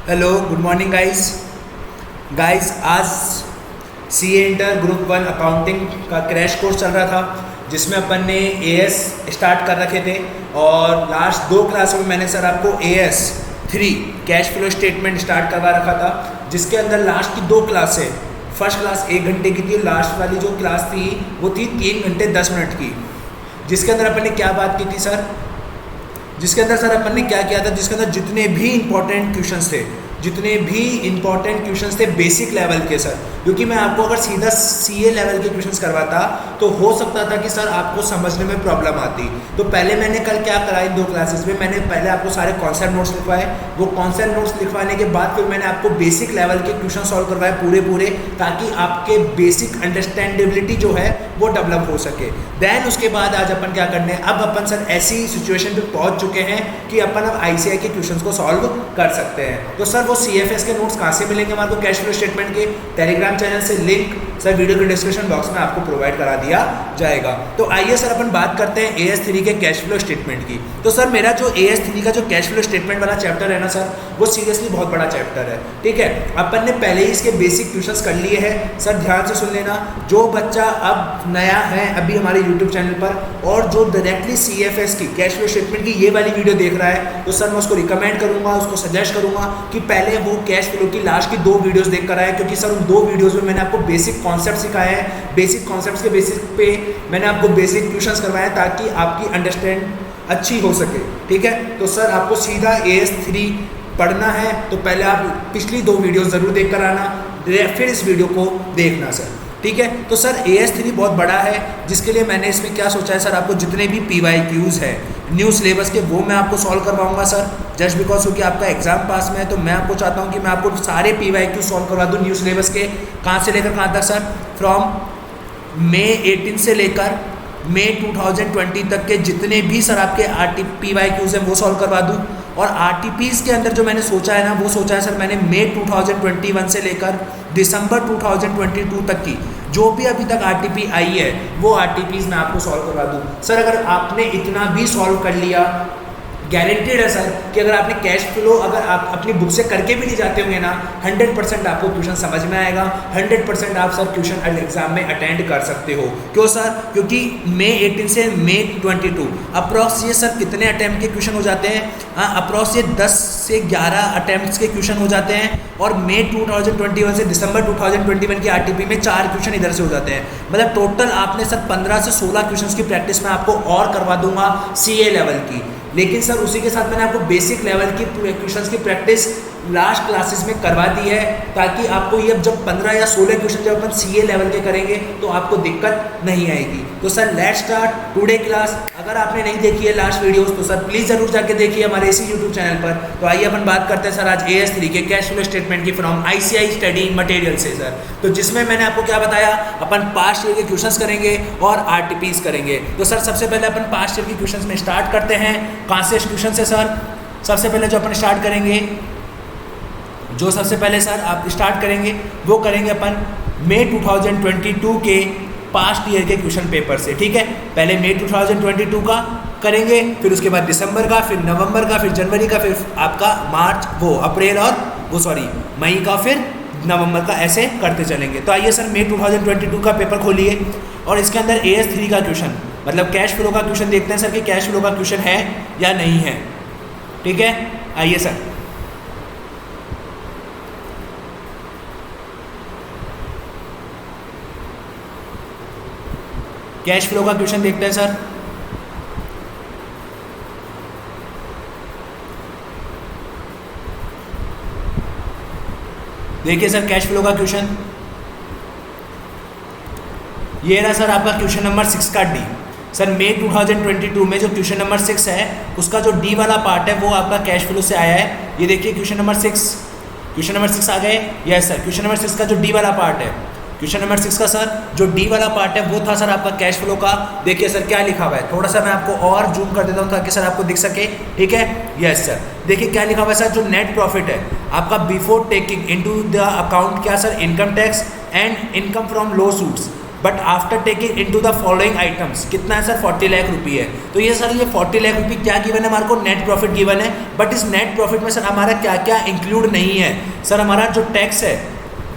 Hello good morning guys आज C inter group 1 accounting का crash course चल रहा था जिसमें अपन ने एएस स्टार्ट कर रखे थे और लास्ट 2 क्लासों में मैंने सर आपको as 3 cash flow statement start करवा रखा था, जिसके अंदर लास्ट की 2 क्लासें, फर्स्ट क्लास 1 घंटे की थी, लास्ट वाली जो क्लास थी वो थी 3 घंटे 10 मिनट की। जिसके अंदर अपन ने क्या बात की थी सर, जिसके अंदर सर अपन ने क्या किया था, जिसके अंदर जितने भी इंपॉर्टेंट क्वेश्चंस थे बेसिक लेवल के सर, क्योंकि मैं आपको अगर सीधा सीए लेवल के क्वेश्चंस करवाता तो हो सकता था कि सर आपको समझने में प्रॉब्लम आती। तो पहले मैंने कल क्या करा इन 2 क्लासेस में, मैंने पहले आपको सारे कॉन्सेप्ट नोट्स लिखवाए, वो कॉन्सेप्ट नोट्स लिखवाने के बाद फिर मैंने आपको बेसिक लेवल के क्वेश्चन सॉल्व करवाए पूरे, ताकि आपके बेसिक अंडरस्टैंडेबिलिटी जो है वो डेवलप हो सके। देन उसके बाद आज अपन क्या करने, अब अपन सर ऐसी सिचुएशन पे पहुंच चुके हैं कि अपन अब आईसीआई के क्वेश्चंस को सॉल्व कर सकते हैं। तो सर वो सीएफएस के नोट्स कहाँ से मिलेंगे हमारे को कैश फ्लो स्टेटमेंट के? टेलीग्राम चैनल से लिंक सर वीडियो के डिस्क्रिप्शन बॉक्स में आपको प्रोवाइड करा दिया जाएगा। तो आइए सर अपन बात करते हैं AS3 के कैश फ्लो स्टेटमेंट की। तो सर मेरा जो AS3 का जो कैश फ्लो स्टेटमेंट वाला चैप्टर है ना सर, वो सीरियसली बहुत बड़ा चैप्टर है, ठीक है। अपन ने पहले ही इसके बेसिक क्वेश्चंस कर लिए हैं सर, ध्यान से सुन लेना। जो बच्चा अब नया है अभी हमारे यूट्यूब चैनल पर और जो डायरेक्टली सीएफएस की कैश फ्लो स्टेटमेंट की ये वाली वीडियो देख रहा है, तो सर मैं उसको रिकमेंड करूंगा, उसको सजेस्ट करूंगा कि पहले वो कैश फ्लो की लास्ट की 2 वीडियोस देख कर आए, क्योंकि सर उन 2 वीडियोस में मैंने आपको बेसिक कॉन्सेप्ट सिखाए हैं। बेसिक कॉन्सेप्ट्स के बेसिस पे मैंने आपको बेसिक क्वेश्चंस करवाए ताकि आपकी अंडरस्टैंड अच्छी हो सके, ठीक है। तो सर आपको सीधा AS3 पढ़ना है तो पहले आप पिछली 2 वीडियो ज़रूर देख कर आना, फिर इस वीडियो को देखना सर, ठीक है। तो सर AS3 बहुत बड़ा है, जिसके लिए मैंने इसमें क्या सोचा है सर, आपको जितने भी PYQs है न्यू सिलेबस के वो मैं आपको सॉल्व करवाऊंगा सर, जस्ट बिकॉज क्योंकि आपका एग्जाम पास में है तो मैं आपको चाहता हूं कि मैं आपको सारे PYQ सॉल्व करवा दूं न्यू सिलेबस के। कहाँ से लेकर कहाँ तक सर? फ्रॉम मई 18 से लेकर मई 2020 तक के जितने भी सर आपके PYQs हैं वो सॉल्व करवा दूं। और RTPs के अंदर जो मैंने सोचा है ना, वो सोचा है सर मैंने मई 2021 से लेकर दिसंबर 2022 तक की जो भी अभी तक RTP आई है वो RTPs मैं आपको सॉल्व करवा दूँ सर। अगर आपने इतना भी सॉल्व कर लिया, गारंटेड है सर कि अगर आपने कैश फ्लो अगर आप अपनी बुक से करके भी नहीं जाते होंगे ना, 100% आपको क्वेश्चन समझ में आएगा, 100% आप सर क्वेश्चन एग्जाम में अटेंड कर सकते हो। क्यों सर? क्योंकि मई 18 से मई 22 अप्रॉक्स ये सर कितने अटैम्प्ट के क्वेश्चन हो जाते हैं? हाँ, अप्रॉक्स ये 10 से 11 अटैम्प्ट्स के क्वेश्चन हो जाते हैं। और मई 2021 से दिसंबर 2021 की RTP में 4 क्वेश्चन इधर से हो जाते हैं। मतलब टोटल आपने सर 15 से 16 क्वेश्चन की प्रैक्टिस मैं आपको और करवा दूंगा CA लेवल की। लेकिन सर उसी के साथ मैंने आपको बेसिक लेवल की क्वेश्चंस की प्रैक्टिस लास्ट क्लासेस में करवा दी है, ताकि आपको ये जब 15 या 16 क्वेश्चन जब अपन CA लेवल के करेंगे तो आपको दिक्कत नहीं आएगी। तो sir let's start today class. अगर आपने नहीं देखी है लास्ट वीडियोस तो सर प्लीज़ ज़रूर जाके देखिए हमारे इसी यूट्यूब चैनल पर। तो आइए अपन बात करते हैं सर आज AS3 के कैश फ्लो स्टेटमेंट की फ्रॉम ICI स्टडी मटेरियल से सर। तो जिसमें मैंने आपको क्या बताया, अपन पास्ट ईयर के क्वेश्चंस करेंगे और RTPs करेंगे। तो सर सबसे पहले अपन पास्ट ईयर के क्वेश्चंस में स्टार्ट करते हैं। कहाँ से क्वेश्चन है सर? सबसे पहले जो अपन स्टार्ट करेंगे, जो सबसे पहले सर आप स्टार्ट करेंगे वो करेंगे अपन मई 2022 के पास्ट ईयर के क्वेश्चन पेपर से, ठीक है। पहले मई 2022 का करेंगे, फिर उसके बाद दिसंबर का, फिर नवंबर का, फिर जनवरी का, फिर आपका अप्रैल और मई का, फिर नवंबर का, ऐसे करते चलेंगे। तो आइए सर मई 2022 का पेपर खोलिए और इसके अंदर AS3 का क्वेश्चन मतलब कैश फ्लो का क्वेश्चन देखते हैं सर कि कैश फ्लो का क्वेश्चन है या नहीं है, ठीक है। आइए सर कैश फ्लो का क्वेश्चन देखते हैं सर। देखिए सर कैश फ्लो का क्वेश्चन ये रहा सर आपका क्वेश्चन नंबर 6 का D। सर मई 2022 में जो क्वेश्चन नंबर 6 है उसका जो D वाला पार्ट है वो आपका कैश फ्लो से आया है। ये देखिए क्वेश्चन नंबर 6 आ गए। यस सर, क्वेश्चन नंबर 6 का जो D वाला पार्ट है, क्वेश्चन नंबर 6 का सर जो D वाला पार्ट है वो था सर आपका कैश फ्लो का। देखिए सर क्या लिखा हुआ है, थोड़ा सा मैं आपको और जूम कर देता हूँ ताकि सर आपको दिख सके, ठीक है। यस सर, देखिए क्या लिखा हुआ है सर, जो नेट प्रॉफिट है आपका before taking into the account क्या sir, income tax and income from law suits, but after taking into the following items कितना है सर 40 लाख रुपये है। तो ये सर ये 40 लाख रुपये क्या गिवन है हमारे को, नेट प्रॉफिट गिवन है। बट इस नेट प्रॉफिट में सर हमारा क्या क्या इंक्लूड नहीं है सर, हमारा जो टैक्स है,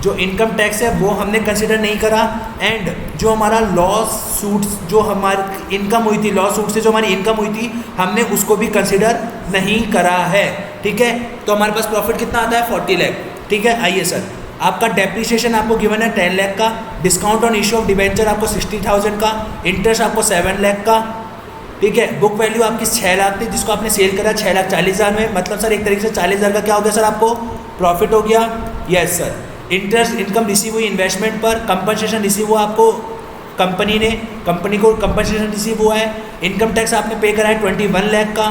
जो इनकम टैक्स है वो हमने कंसिडर नहीं करा, एंड जो हमारा लॉ सूट्स जो हमारी इनकम हुई थी, लॉ सूट से जो हमारी इनकम हुई थी हमने उसको भी कंसिडर नहीं करा है। ठीक है, तो हमारे पास प्रॉफिट कितना आता है 40 लाख। ठीक है, आइए सर, आपका डेप्रीशिएशन आपको गिवन है 10 लाख का, discount on issue of debenture आपको 60,000 का, इंटरेस्ट आपको 7 लाख का। ठीक है, बुक वैल्यू आपकी 6 लाख थी जिसको आपने सेल करा 6,40,000 में, मतलब सर एक तरीके से 40,000 का क्या हो गया सर आपको प्रॉफिट हो गया। Yes sir, interest income receive हुई इन्वेस्टमेंट पर, कंपनसेशन रिसीव हुआ आपको कंपनी ने, कंपनी को कंपनसेशन रिसीव हुआ है, इनकम टैक्स आपने पे करा है 21 लाख का।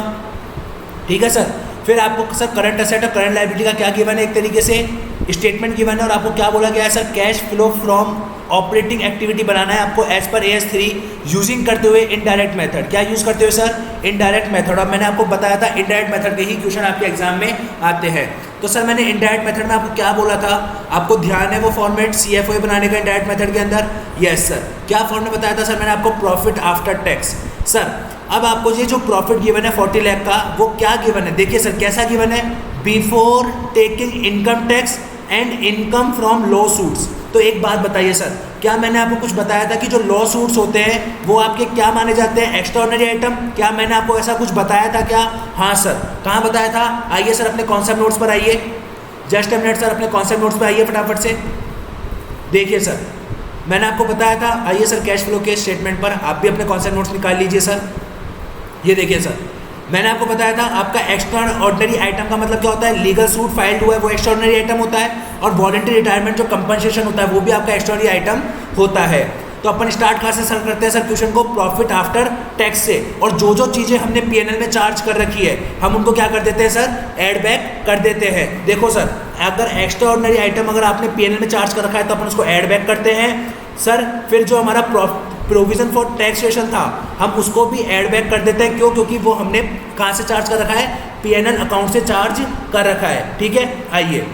ठीक है सर, फिर आपको सर करंट असेट और करंट लायबिलिटी का क्या गिवन है, एक तरीके से स्टेटमेंट गिवन है, और आपको क्या बोला गया है sir cash flow from operating activity बनाना है आपको एज पर AS3 यूजिंग करते हुए इनडायरेक्ट मेथड। क्या यूज़ करते हुए सर, इनडायरेक्ट मेथड, और मैंने आपको बताया था इनडायरेक्ट मेथड के ही क्वेश्चन आपके एग्जाम में आते हैं। तो सर मैंने इनडायरेक्ट मेथड में आपको क्या बोला था, आपको ध्यान है वो फॉर्मेट CFO बनाने का इनडायरेक्ट मेथड के अंदर। यस सर, क्या फॉर्मेट बताया था सर मैंने आपको, प्रॉफिट आफ्टर टैक्स। सर अब आपको ये जो प्रॉफिट गिवन है 40 लाख का वो क्या गिवन है, देखिए सर कैसा गिवन है, before taking income tax and income from law suits. तो एक बात बताइए सर, क्या मैंने आपको कुछ बताया था कि जो लॉ सूट्स होते हैं वो आपके क्या माने जाते हैं, एक्स्ट्राऑर्डिनरी आइटम? क्या मैंने आपको ऐसा कुछ बताया था क्या? हाँ सर, कहाँ बताया था? आइए सर अपने कॉन्सेप्ट नोट्स पर आइए, जस्ट अ मिनट सर, अपने कॉन्सेप्ट नोट्स पर आइए फटाफट से। देखिए सर मैंने आपको बताया था, आइए सर कैश फ्लो के स्टेटमेंट पर आप भी अपने कॉन्सेप्ट नोट्स निकाल लीजिए सर। ये देखिए सर, मैंने आपको बताया था आपका एक्स्ट्रा ऑर्डिनरी आइटम का मतलब क्या होता है, लीगल सूट फाइल्ड हुआ है वो एक्स्ट्रा ऑर्डिनरी आइटम होता है, और वॉलंटरी रिटायरमेंट जो कंपनसेशन होता है वो भी आपका एक्स्ट्रा ऑर्डिनरी आइटम होता है। तो अपन स्टार्ट कहाँ से सर करते हैं सर क्वेश्चन को, प्रॉफिट आफ्टर टैक्स से, और जो जो चीज़ें हमने PNL में चार्ज कर रखी है हम उनको क्या कर देते हैं सर, ऐड बैक कर देते हैं। देखो सर, अगर एक्स्ट्रा ऑर्डिनरी आइटम अगर आपने PNL में चार्ज कर रखा है तो अपन उसको ऐड बैक करते हैं सर। फिर जो हमारा प्रोविजन फॉर टैक्सेशन था हम उसको भी ऐड बैक कर देते हैं, क्यों, क्योंकि वो हमने कहाँ से चार्ज कर रखा है, PNL अकाउंट से चार्ज कर रखा है। ठीक है, आइए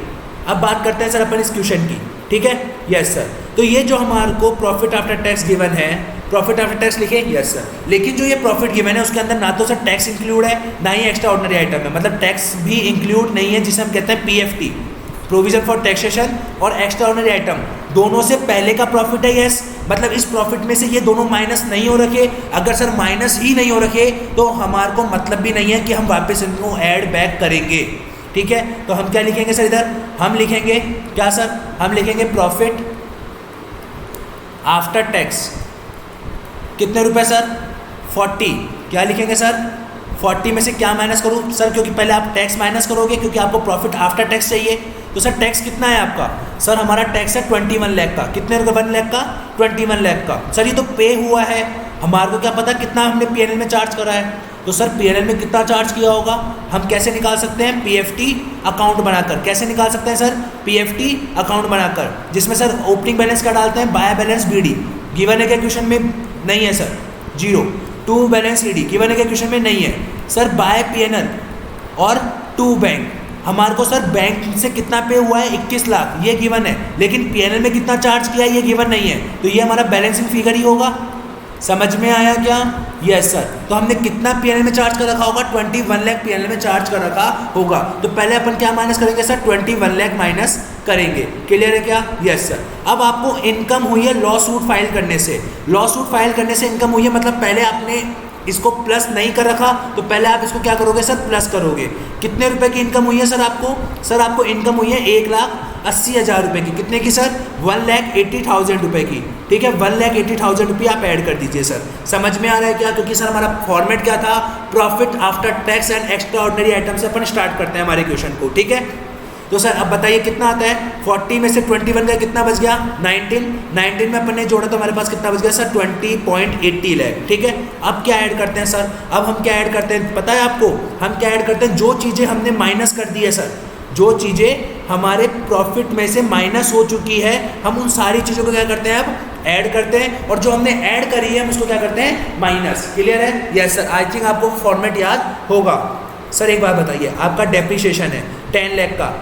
अब बात करते हैं सर अपन इस क्वेश्चन की। ठीक है, यस सर, तो ये जो हमारे को प्रॉफिट आफ्टर टैक्स गिवन है, प्रॉफिट आफ्टर टैक्स लिखे, यस सर, लेकिन जो ये प्रॉफिट गिवन है उसके अंदर ना तो सर टैक्स इंक्लूड है ना ही एक्स्ट्रा ऑर्डिनरी आइटम है, मतलब टैक्स भी इंक्लूड नहीं है, जिसे हम कहते हैं PFT, प्रोविजन फॉर टैक्सेशन, और एक्स्ट्रा ऑर्डिनरी आइटम दोनों से पहले का प्रॉफिट है। यस, मतलब इस प्रॉफिट में से ये दोनों माइनस नहीं हो रखे, अगर सर माइनस ही नहीं हो रखे तो हमारे को मतलब भी नहीं है कि हम वापस इनको ऐड बैक करेंगे। ठीक है, तो हम क्या लिखेंगे सर, इधर हम लिखेंगे क्या सर, हम लिखेंगे प्रॉफिट आफ्टर टैक्स, कितने रुपए सर, 40। क्या लिखेंगे सर, 40 में से क्या माइनस करूँ सर, क्योंकि पहले आप टैक्स माइनस करोगे क्योंकि आपको प्रॉफिट आफ्टर टैक्स चाहिए। तो सर टैक्स कितना है आपका, सर हमारा टैक्स है 21 लाख का, कितने रुपये, 1 लाख का, 21 लाख का। सर ये तो पे हुआ है, हमारे को क्या पता कितना हमने PNL में चार्ज करा है, तो सर PNL में कितना चार्ज किया होगा हम कैसे निकाल सकते हैं, PFT अकाउंट बनाकर। कैसे निकाल सकते हैं सर, PFT अकाउंट बनाकर, जिसमें सर ओपनिंग बैलेंस का डालते हैं, बाय बैलेंस BD गिवन है क्या क्वेश्चन में, नहीं है sir, 0। To balance ED given है क्या क्वेश्चन में, नहीं है सर। बाय PNL और टू बैंक, हमारे को सर बैंक से कितना पे हुआ है, 21 लाख, ये गिवन है, लेकिन PNL में कितना चार्ज किया है ये गिवन नहीं है, तो ये हमारा बैलेंसिंग फिगर ही होगा। समझ में आया क्या? यस सर, तो हमने कितना PNL में चार्ज कर रखा होगा, 21 लाख PNL में चार्ज कर रखा होगा। तो पहले अपन क्या माइनस करेंगे सर, 21 लाख माइनस करेंगे। क्लियर है क्या? Yes sir. अब आपको इनकम हुई है लॉ सूट फाइल करने से, लॉ सूट फाइल करने से इनकम हुई है, मतलब पहले आपने इसको प्लस नहीं कर रखा तो पहले आप इसको क्या करोगे सर, प्लस करोगे। कितने रुपए की इनकम हुई है सर आपको, सर आपको इनकम हुई है 1,80,000 रुपये की। कितने की सर, 1,80,000 रुपये की। ठीक है, 1,80,000 रुपये आप ऐड कर दीजिए सर। समझ में आ रहा है क्या? क्योंकि सर हमारा फॉर्मेट क्या था, profit after tax and extra ordinary item से अपन स्टार्ट करते हैं हमारे क्वेश्चन को। ठीक है, तो सर अब बताइए कितना आता है, 40 में से 21 का कितना बच गया, 19 में अपन ने जोड़ा तो हमारे पास कितना बच गया सर, 20.80 लाख। ठीक है, अब क्या ऐड करते हैं सर, अब हम क्या ऐड करते हैं पता है आपको, हम क्या ऐड करते हैं, जो चीज़ें हमने माइनस कर दी है सर, जो चीज़ें हमारे प्रॉफिट में से माइनस हो चुकी है, हम उन सारी चीज़ों को क्या करते हैं, अब ऐड करते हैं, और जो हमने ऐड करी है हम उसको क्या करते हैं, माइनस। क्लियर है? यस सर, आई थिंक आपको फॉर्मेट याद होगा। सर एक बात बताइए, आपका डेप्रीशिएशन है 10 लाख का,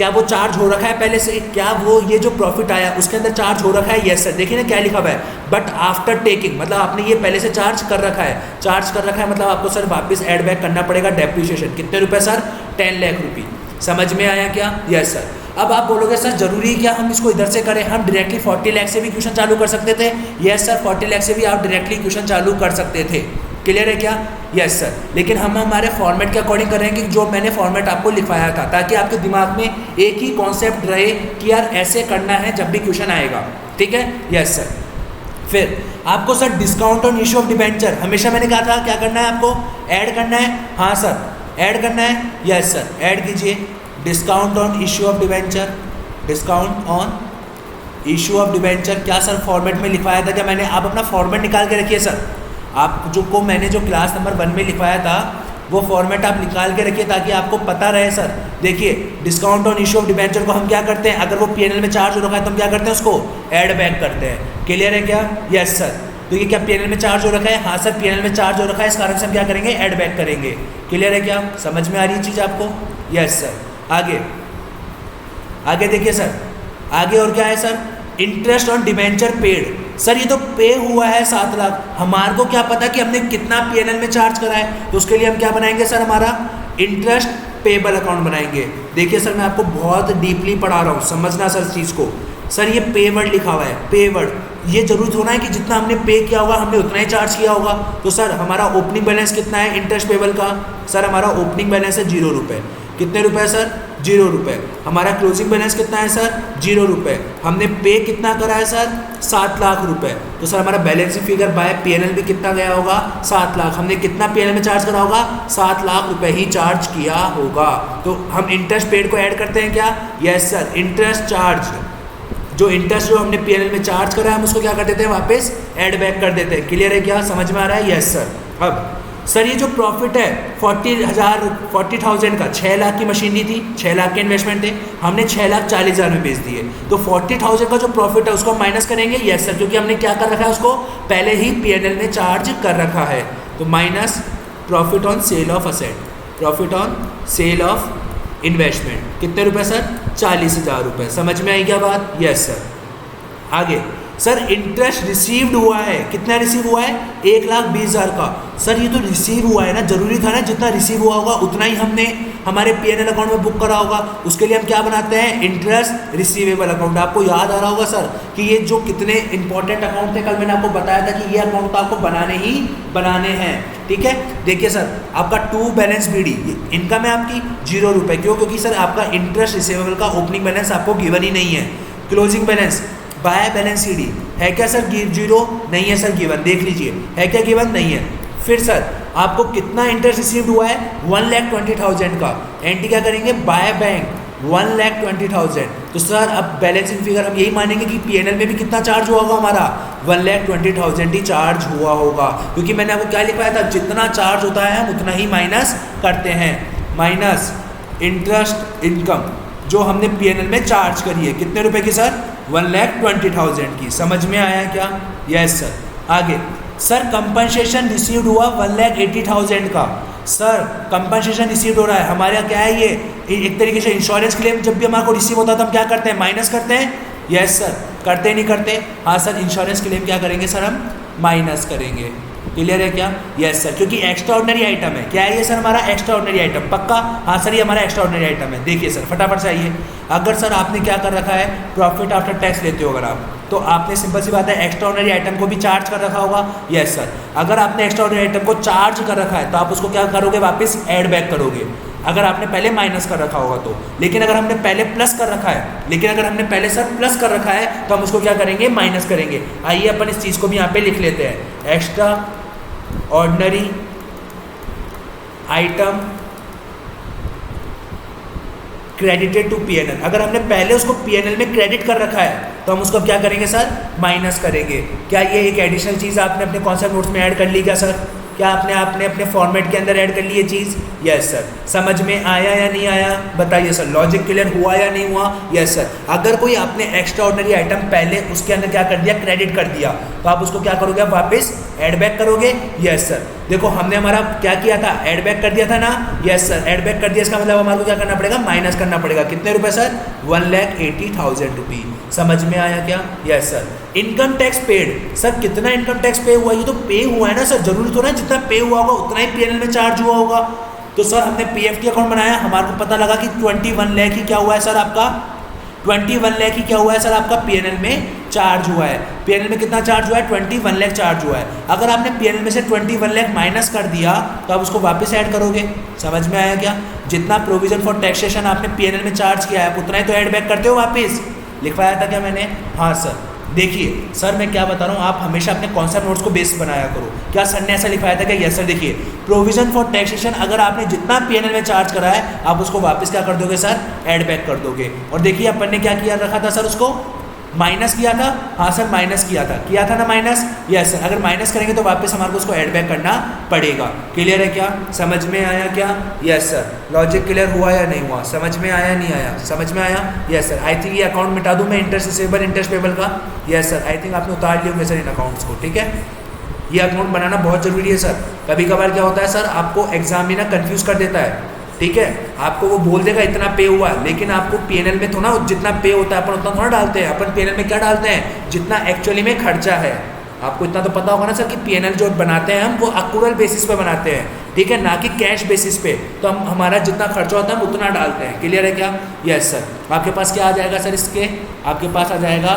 क्या वो चार्ज हो रखा है पहले से? क्या वो ये जो प्रॉफिट आया उसके अंदर चार्ज हो रखा है? Yes sir. देखिए ना क्या लिखा हुआ है, बट आफ्टर टेकिंग, मतलब आपने ये पहले से चार्ज कर रखा है। चार्ज कर रखा है मतलब आपको सर वापस ऐड बैक करना पड़ेगा डेप्रिसिएशन। कितने रुपए सर? 10 लाख रुपये। समझ में आया क्या? Yes sir. अब आप बोलोगे सर जरूरी क्या हम इसको इधर से करें? हम डायरेक्टली 40 लाख से भी क्वेश्चन चालू कर सकते थे। यस सर, 40 लाख से भी आप डायरेक्टली क्वेश्चन चालू कर सकते थे। क्लियर है क्या? Yes sir. लेकिन हम हमारे फॉर्मेट के अकॉर्डिंग कर रहे हैं कि जो मैंने फॉर्मेट आपको लिखवाया था, ताकि आपके दिमाग में एक ही कॉन्सेप्ट रहे कि यार ऐसे करना है जब भी क्वेश्चन आएगा। ठीक है? Yes sir. फिर आपको sir discount on issue of debenture, हमेशा मैंने कहा था क्या करना है आपको? ऐड करना है। हाँ सर, ऐड करना है। यस सर, ऐड कीजिए discount on issue of debenture. Discount on issue of debenture क्या सर फॉर्मेट में लिखवाया था क्या मैंने? आप अपना फॉर्मेट निकाल के रखिए सर। आप जो को मैंने जो क्लास नंबर 1 में लिखवाया था वो फॉर्मेट आप निकाल के रखिए ताकि आपको पता रहे सर। देखिए discount on issue of debenture को हम क्या करते हैं, अगर वो पीएनएल में चार्ज हो रखा है तो हम क्या करते हैं, उसको ऐड बैक करते हैं। क्लियर है क्या? Yes sir. तो ये क्या पीएनएल में चार्ज हो रखा है? हाँ सर, पीएनएल में चार्ज हो रखा है, इस कारण से हम क्या करेंगे? ऐड बैक करेंगे। क्लियर है क्या? समझ में आ रही है चीज़ आपको? Yes sir. आगे आगे देखिए सर, आगे और क्या है sir? Interest on debenture paid. Sir ये तो पे हुआ है 7 लाख, हमारे को क्या पता कि हमने कितना पीएनएल में चार्ज करा है, तो उसके लिए हम क्या बनाएंगे सर? हमारा इंटरेस्ट पेबल अकाउंट बनाएंगे। देखिए सर मैं आपको बहुत डीपली पढ़ा रहा हूँ, समझना सर इस चीज़ को। सर ये पे वर्ड लिखा हुआ है, पे वर्ड, ये जरूर होना है कि जितना हमने पे किया होगा हमने उतना ही चार्ज किया होगा। तो सर हमारा ओपनिंग बैलेंस कितना है इंटरेस्ट पेबल का? सर हमारा ओपनिंग बैलेंस है 0 रुपये। कितने रुपए सर? 0 रुपये। हमारा क्लोजिंग बैलेंस कितना है सर? 0 रुपये। हमने पे कितना करा है सर? 7 लाख रुपए। तो सर हमारा बैलेंसिंग फिगर बाय पीएनएल भी कितना गया होगा? 7 लाख। हमने कितना पीएनएल में चार्ज करा होगा? 7 लाख रुपए ही चार्ज किया होगा। तो हम इंटरेस्ट पेड को ऐड करते हैं क्या? Yes sir. इंटरेस्ट चार्ज, जो इंटरेस्ट जो हमने पीएनएल में चार्ज करा है हम उसको क्या कर देते हैं? वापस ऐड बैक कर देते हैं। क्लियर है क्या? समझ में आ रहा है? Yes sir. अब सर ये जो प्रॉफिट है 40,000 का, 6 लाख की मशीनरी थी, 6 लाख के इन्वेस्टमेंट थे, हमने 6,40,000 में बेच दिए। तो 40,000 का जो प्रॉफिट है उसको माइनस करेंगे। यस सर, क्योंकि हमने क्या कर रखा है? उसको पहले ही पीएनएल में चार्ज कर रखा है। तो minus profit on sale of asset, profit on sale of investment. कितने रुपए सर? 40,000 रुपये। समझ में आई क्या बात? Yes sir. आगे सर इंटरेस्ट रिसीव्ड हुआ है, कितना रिसीव हुआ है? 1,20,000 का। सर ये तो रिसीव हुआ है ना, जरूरी था ना जितना रिसीव हुआ होगा उतना ही हमने हमारे पीएनएल अकाउंट में बुक करा होगा। उसके लिए हम क्या बनाते हैं? Interest receivable account. आपको याद आ रहा होगा सर कि ये जो कितने इंपॉर्टेंट अकाउंट थे, कल मैंने आपको बताया था कि ये अकाउंट तो आपको बनाने ही बनाने हैं। ठीक है? देखिए सर आपका टू बैलेंस बीडी, इनकम है आपकी 0 रुपये। क्यों? क्योंकि सर आपका इंटरेस्ट रिसीवेबल का ओपनिंग बैलेंस आपको गिवन ही नहीं है। Closing balance by balance CD है क्या सर? 0 नहीं है सर गिवन, देख लीजिए है क्या गिवन? नहीं है। फिर सर आपको कितना इंटरेस्ट रिसीव्ड हुआ है? 1,20,000 का। एंट्री क्या करेंगे? By bank 1,20,000। तो सर अब बैलेंसिंग फिगर हम यही मानेंगे कि पीएनएल में भी कितना चार्ज हुआ होगा? हमारा 1,20,000 ही चार्ज हुआ होगा, क्योंकि मैंने आपको क्या लिखवाया था? जितना चार्ज होता है हम उतना ही माइनस करते हैं। माइनस इंटरेस्ट इनकम जो हमने पीएनएल में चार्ज करी है, कितने रुपए की सर? 1,20,000 की। समझ में आया क्या? Yes sir. आगे सर कंपनसेशन रिसीव्ड हुआ 1,80,000 का। सर कंपनसेशन रिसीव्ड हो रहा है, हमारे यहाँ क्या है? ये एक तरीके से इंश्योरेंस क्लेम जब भी हमारे को रिसीव होता है तो हम क्या करते हैं? माइनस करते हैं। Yes sir. करते नहीं करते? हाँ सर, इंश्योरेंस क्लेम क्या करेंगे सर? हम माइनस करेंगे। क्लियर है क्या? यस सर, क्योंकि एक्स्ट्रा ऑर्डिनरी आइटम है। क्या है ये सर? हमारा एक्स्ट्रा ऑर्डिनरी आइटम। पक्का? हाँ सर, ये हमारा एक्स्ट्रा ऑर्डिनरी आइटम है। देखिए सर फटाफट से आइए। अगर सर आपने क्या कर रखा है? प्रॉफिट आफ्टर टैक्स लेते हो अगर आप, तो आपने सिंपल सी बात है एक्स्ट्रा ऑर्डिनरी आइटम को भी चार्ज कर रखा होगा। Yes sir. अगर आपने एक्स्ट्रा ऑर्डिनरी आइटम को चार्ज कर रखा है तो आप उसको क्या करोगे? वापस ऐड बैक करोगे, अगर आपने पहले माइनस कर रखा होगा तो। लेकिन अगर हमने पहले प्लस कर रखा है, लेकिन अगर हमने पहले सर प्लस कर रखा है तो हम उसको क्या करेंगे? माइनस करेंगे। आइए अपन इस चीज़ को भी यहाँ पे लिख लेते हैं। Extraordinary item credited to PNL. अगर हमने पहले उसको पीएनएल में क्रेडिट कर रखा है तो हम उसको क्या करेंगे सर? माइनस करेंगे। क्या ये एक एडिशनल चीज़ आपने अपने कॉन्सेप्ट नोट्स में ऐड कर ली क्या सर? क्या आपने अपने फॉर्मेट के अंदर ऐड कर ली ये चीज़? Yes sir. समझ में आया या नहीं आया? बताइए सर, लॉजिक क्लियर हुआ या नहीं हुआ? Yes sir. अगर कोई आपने एक्स्ट्रा ऑर्डिनरी आइटम पहले उसके अंदर क्या कर दिया? क्रेडिट कर दिया, तो आप उसको क्या करोगे? आप वापस ऐड बैक करोगे। Yes sir. देखो हमने हमारा क्या किया था, ऐड बैक कर दिया था ना, यस सर, ऐड बैक कर दिया, इसका मतलब हमारे को क्या करना पड़ेगा, माइनस करना पड़ेगा। कितने रुपए सर, 1,80,000 रुपी। समझ में आया क्या, yes sir. Income tax paid, sir कितना इनकम टैक्स पे हुआ, ये तो पे हुआ है ना सर, जरूरी तो ना जितना पे हुआ होगा उतना ही पीएनएल में चार्ज हुआ होगा। तो सर हमने पीएफटी अकाउंट बनाया, हमारे को पता लगा कि 21 लाख ही क्या हुआ है सर आपका, 21 लाख ही क्या हुआ है सर आपका पीएनएल में चार्ज हुआ है। पीएनएल में कितना चार्ज हुआ है, 21 लाख चार्ज हुआ है। अगर आपने पीएनएल में से 21 लाख माइनस कर दिया तो आप उसको वापस ऐड करोगे। समझ में आया क्या, जितना प्रोविजन फॉर टैक्सेशन आपने पीएनएल में चार्ज किया है उतना ही तो ऐड बैक करते हो वापस। लिखवाया था क्या मैंने, हाँ सर। देखिए सर मैं क्या बता रहा हूँ, आप हमेशा अपने कॉन्सेप्ट नोट्स को बेस बनाया करो। क्या सर ने ऐसा लिखवाया था क्या, यस सर। देखिए प्रोविजन फॉर टैक्सेशन, अगर आपने जितना पीएनएल में चार्ज करा है आप उसको वापस क्या कर दोगे सर, ऐड बैक कर दोगे। और देखिए अपन ने क्या किया रखा था सर, उसको माइनस किया था, हाँ सर माइनस किया था ना माइनस, यस सर। अगर माइनस करेंगे तो वापस हमारे को उसको ऐड बैक करना पड़ेगा। क्लियर है क्या, समझ में आया क्या, यस सर। लॉजिक क्लियर हुआ या नहीं हुआ, समझ में आया नहीं आया, समझ में आया, यस सर। आई थिंक ये अकाउंट मिटा दूं मैं, इंटरेस्ट रिसीवेबल इंटरेस्ट पेबल का, यस सर। आई थिंक आपने उतार लिए होंगे सर इन अकाउंट्स को, ठीक है। ये अकाउंट बनाना बहुत जरूरी है सर। कभी कभार क्या होता है सर, आपको एग्जामिनर कंफ्यूज कर देता है, ठीक है। आपको वो बोल देगा इतना पे हुआ, लेकिन आपको पीएनएल में थोड़ा जितना पे होता है अपन उतना थोड़ा डालते हैं। अपन पीएनएल में क्या डालते हैं, जितना एक्चुअली में खर्चा है। आपको इतना तो पता होगा ना सर कि पीएनएल जो बनाते हैं हम वो अक्रूरल बेसिस पे बनाते हैं, ठीक है, ना कि कैश बेसिस पे। तो हम हमारा जितना खर्चा होता है हम उतना डालते हैं। क्लियर है क्या, यस सर। आपके पास क्या आ जाएगा सर, इसके आपके पास आ जाएगा,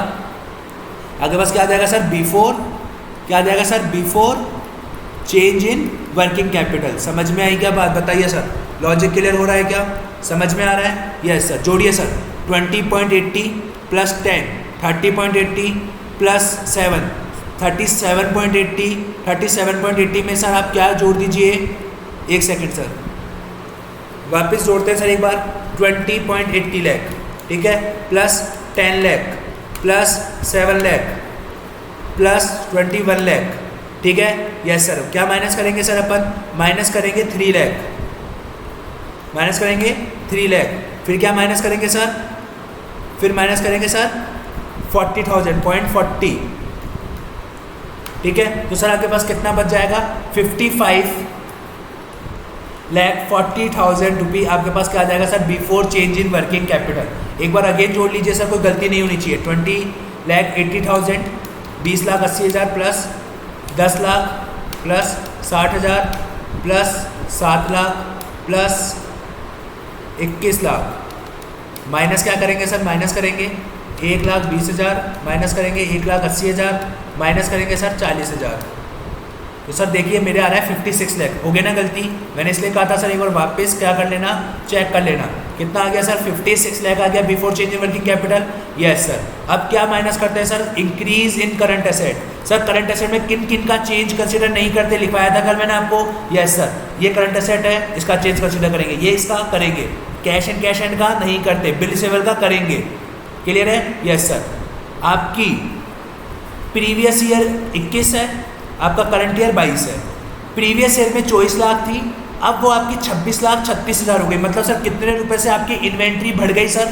आपके पास क्या आ जाएगा सर, बिफोर, क्या आ जाएगा sir, before change in working capital. समझ में आई क्या बात, बताइए सर। लॉजिक क्लियर हो रहा है क्या, समझ में आ रहा है, यस सर। जोड़िए सर, 20.80 प्लस 10 30.80 प्लस 7 37.80 37.80 में सर आप क्या जोड़ दीजिए, एक सेकंड सर, वापस जोड़ते हैं सर एक बार। 20.80 लाख, ठीक है, plus 10 lakh plus 7 lakh plus 21 lakh, ठीक है, यस सर। क्या माइनस करेंगे सर अपन, माइनस करेंगे 3 लाख, माइनस करेंगे 3 लाख। फिर क्या माइनस करेंगे सर, फिर माइनस करेंगे सर 40,000.40, ठीक है। तो सर आपके पास कितना बच जाएगा, 55,40,000 रुपी आपके पास क्या आ जाएगा sir, before change in working capital. एक बार अगेन जोड़ लीजिए सर, कोई गलती नहीं होनी चाहिए। 20,80,000 20,80,000 plus 10 lakh plus 60,000 plus 7 lakh plus 21 lakh, minus क्या करेंगे सर, माइनस करेंगे 1,20,000 माइनस करेंगे 1,80,000 माइनस करेंगे सर 40,000। तो सर देखिए मेरे आ रहा है 56 लाख। हो गया ना गलती, मैंने इसलिए कहा था सर एक बार वापस क्या कर लेना, चेक कर लेना। कितना आ गया सर, 56 लाख आ गया before change in working capital, yes sir. अब क्या माइनस करते हैं sir, increase in current asset. Sir current asset में किन किन का चेंज कंसीडर नहीं करते, लिखवाया था कल मैंने आपको, यस सर। ये करंट एसेट है, इसका चेंज कंसीडर करेंगे, ये इसका करेंगे। कैश एंड का नहीं करते, बिल रिसीवेबल का करेंगे। क्लियर है, यस सर। आपकी प्रीवियस ईयर 21 है, आपका करंट ईयर 22 है। प्रीवियस ईयर में 24 लाख थी, अब वो आपकी 26,36,000 हो गई। मतलब सर कितने रुपए से आपकी इन्वेंट्री बढ़ गई सर,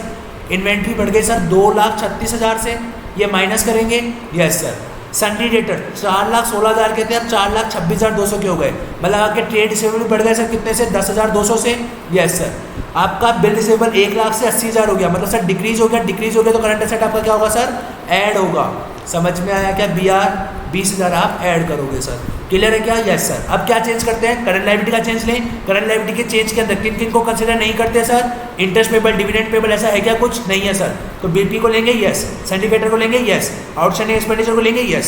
इन्वेंट्री बढ़ गई सर 2,36,000 से। ये माइनस करेंगे, यस सर। सन्डी डेटर 4,16,000 के थे, अब 4,26,200 के हो गए। मतलब आपके ट्रेड रिसीवेबल बढ़ गए सर कितने से, 10,200 से, यस सर। आपका बिल रिसीवेबल 1 लाख से 80,000 हो गया, मतलब सर डिक्रीज हो गया, डिक्रीज हो गया तो करंट एसेट आपका क्या होगा सर, ऐड होगा। समझ में आया क्या, BR 20,000 आप ऐड करोगे सर। क्लियर है क्या, यस सर। अब क्या चेंज करते हैं, करंट लायबिलिटी का चेंज लें। करंट लायबिलिटी के चेंज के अंदर किन किन को कंसीडर नहीं करते sir, interest payable, dividend payable, ऐसा है क्या, कुछ नहीं है सर। तो BP को लेंगे, यस। सर्टिफिकेटर को लेंगे, यस। आउटस्टैंडिंग एक्सपेंडिचर को लेंगे, यस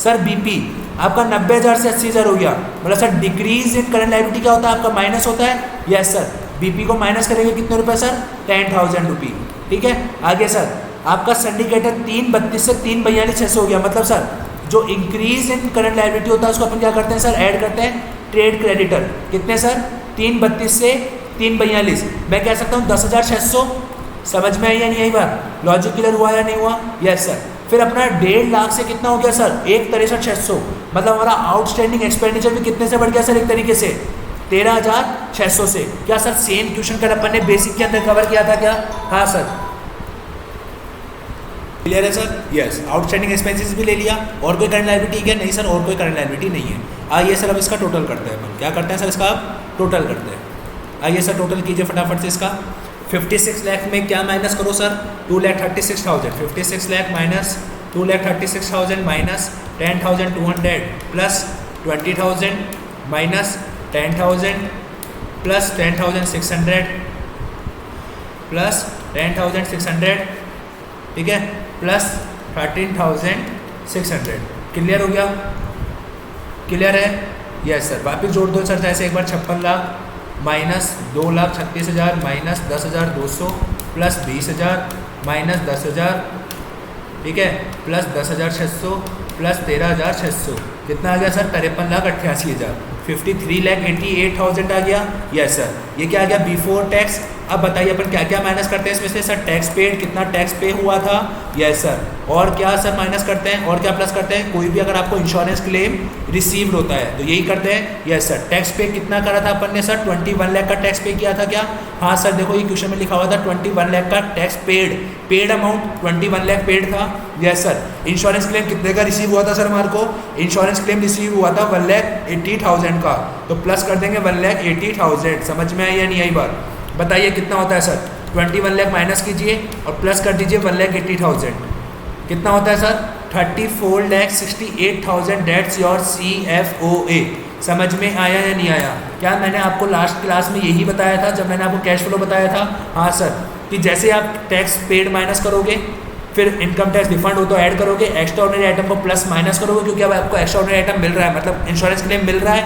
सर। BP आपका 90,000 से 80,000 हो गया, मतलब sir decrease in current liability क्या होता है आपका, माइनस होता है, यस सर। BP को माइनस करेंगे कितने रुपए सर, 10,000 रुपी, ठीक है। आगे सर आपका सिंडिकेटर 332 से 342,600 हो गया, मतलब सर जो इंक्रीज इन करंट लायबिलिटी होता है उसको अपन क्या करते हैं सर, ऐड करते हैं ट्रेड क्रेडिटर। कितने सर, 332 से 342, मैं कह सकता हूँ 10,600। समझ में आई या नहीं आई बात, लॉजिक क्लियर हुआ या नहीं हुआ, यस सर। फिर अपना 1.5 लाख से कितना हो गया सर, 1,63,600, मतलब हमारा आउटस्टैंडिंग एक्सपेंडिचर भी कितने से बढ़ गया सर, एक तरीके से 13,600 से। क्या सर सेम क्वेश्चन कर अपन ने बेसिक के अंदर कवर किया था क्या, हाँ सर। क्लियर है सर? यस। आउटस्टैंडिंग एक्सपेंसेस भी ले लिया। और कोई करंट लायबिलिटी क्या? नहीं सर, और कोई करंट लायबिलिटी नहीं है। आइए सर अब इसका टोटल करते हैं अपन। क्या करते हैं सर? इसका टोटल करते हैं। आइए सर टोटल कीजिए फटाफट से इसका। 56 लाख में क्या माइनस करो sir? 2,36,000। 56 lakh minus 2,36,000 minus 10,200 plus 20,000 minus 10,000 plus 10,600 plus 10,600, ठीक है, प्लस 13,600। क्लियर हो गया? क्लियर है? Yes sir. वापिस जोड़ दो सर जैसे एक बार। 56 lakh minus 2,36,000 minus 10,200 plus 20,000 minus 10,000, ठीक है, प्लस 10,600 प्लस 13,600। कितना आ गया सर? 53,88,000। 53,88,000 आ गया। Yes sir. ये क्या आ गया? Before tax. अब बताइए अपन क्या क्या माइनस करते हैं इसमें से? सर टैक्स पेड, कितना टैक्स पे हुआ था? Yes sir. और क्या सर माइनस करते हैं? और क्या प्लस करते हैं? कोई भी अगर आपको इंश्योरेंस क्लेम रिसीव्ड होता है तो यही करते हैं। Yes sir. टैक्स पे कितना करा था अपन ने सर? 21 लाख का टैक्स पे किया था क्या? हाँ सर, देखो ये क्वेश्चन में लिखा हुआ था 21 लाख का tax paid amount 21 lakh paid था। Yes sir. इंश्योरेंस क्लेम कितने का रिसीव हुआ था सर हमारे को? इंश्योरेंस क्लेम रिसीव हुआ था 1,80,000 का, तो प्लस कर देंगे 1,80,000। समझ में आई या नहीं आई बात? बताइए कितना होता है सर? 21 लाख माइनस कीजिए और प्लस कर दीजिए 1,80,000। कितना होता है सर? 34,68,000। Dates your CFOA। समझ में आया या नहीं आया? क्या मैंने आपको लास्ट क्लास में यही बताया था जब मैंने आपको कैश फ्लो बताया था? हाँ सर, कि जैसे आप टैक्स पेड माइनस करोगे, फिर इनकम टैक्स रिफंड हो तो ऐड करोगे, एक्स्ट्रा ऑर्डिनरी आइटम को प्लस माइनस करोगे, क्योंकि अब आपको एक्स्ट्रा ऑर्डिनरी आइटम मिल रहा है, मतलब इंश्योरेंस क्लेम मिल रहा है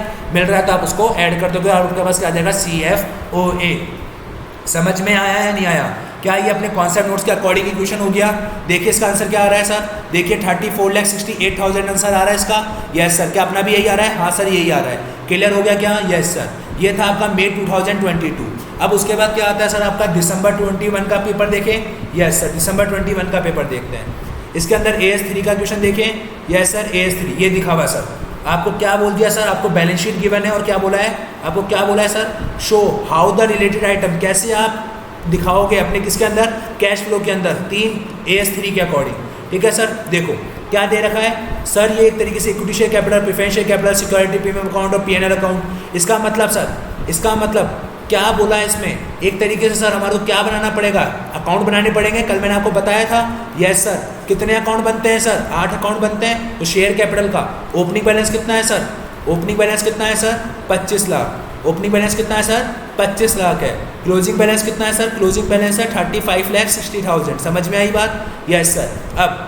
तो आप उसको ऐड कर दोगे और आपके पास क्या आ जाएगा? CFOA। समझ में आया या नहीं आया? क्या ये अपने कॉन्सेप्ट नोट्स के अकॉर्डिंग इक्वेशन हो गया? देखिए इसका आंसर क्या आ रहा है सर? देखिए 34,68,000 आंसर आ रहा है इसका। Yes sir. क्या अपना भी यही आ रहा है? हाँ सर यही आ रहा है। क्लियर हो गया क्या? Yes sir. ये था आपका मई 2022। अब उसके बाद क्या आता है सर? आपका दिसंबर 21 का पेपर देखें। Yes sir. दिसंबर 21 का पेपर देखते हैं। इसके अंदर AS3 का क्वेश्चन देखें। Yes sir. AS3 ये दिखा हुआ सर। आपको क्या बोल दिया सर? आपको बैलेंस शीट गिवन है और क्या बोला है? आपको क्या बोला है sir? Show how the related item, कैसे आप दिखाओगे अपने किसके अंदर? कैश फ्लो के अंदर। 3 AS3 के अकॉर्डिंग। ठीक है सर। देखो क्या दे रखा है सर? ये एक तरीके से equity share capital, preference share capital, security premium account और P&L अकाउंट। इसका मतलब सर, इसका मतलब क्या बोला है इसमें? एक तरीके से सर हमारे को क्या बनाना पड़ेगा? अकाउंट बनाने पड़ेंगे। कल मैंने आपको बताया था। Yes sir. कितने अकाउंट बनते हैं सर? 8 अकाउंट बनते हैं। तो शेयर कैपिटल का ओपनिंग बैलेंस कितना है सर? ओपनिंग बैलेंस कितना है सर? 25 लाख। ओपनिंग बैलेंस कितना है सर? 25 लाख है। क्लोजिंग बैलेंस कितना है सर? क्लोजिंग बैलेंस है 35,60,000। समझ में आई बात? Yes sir. अब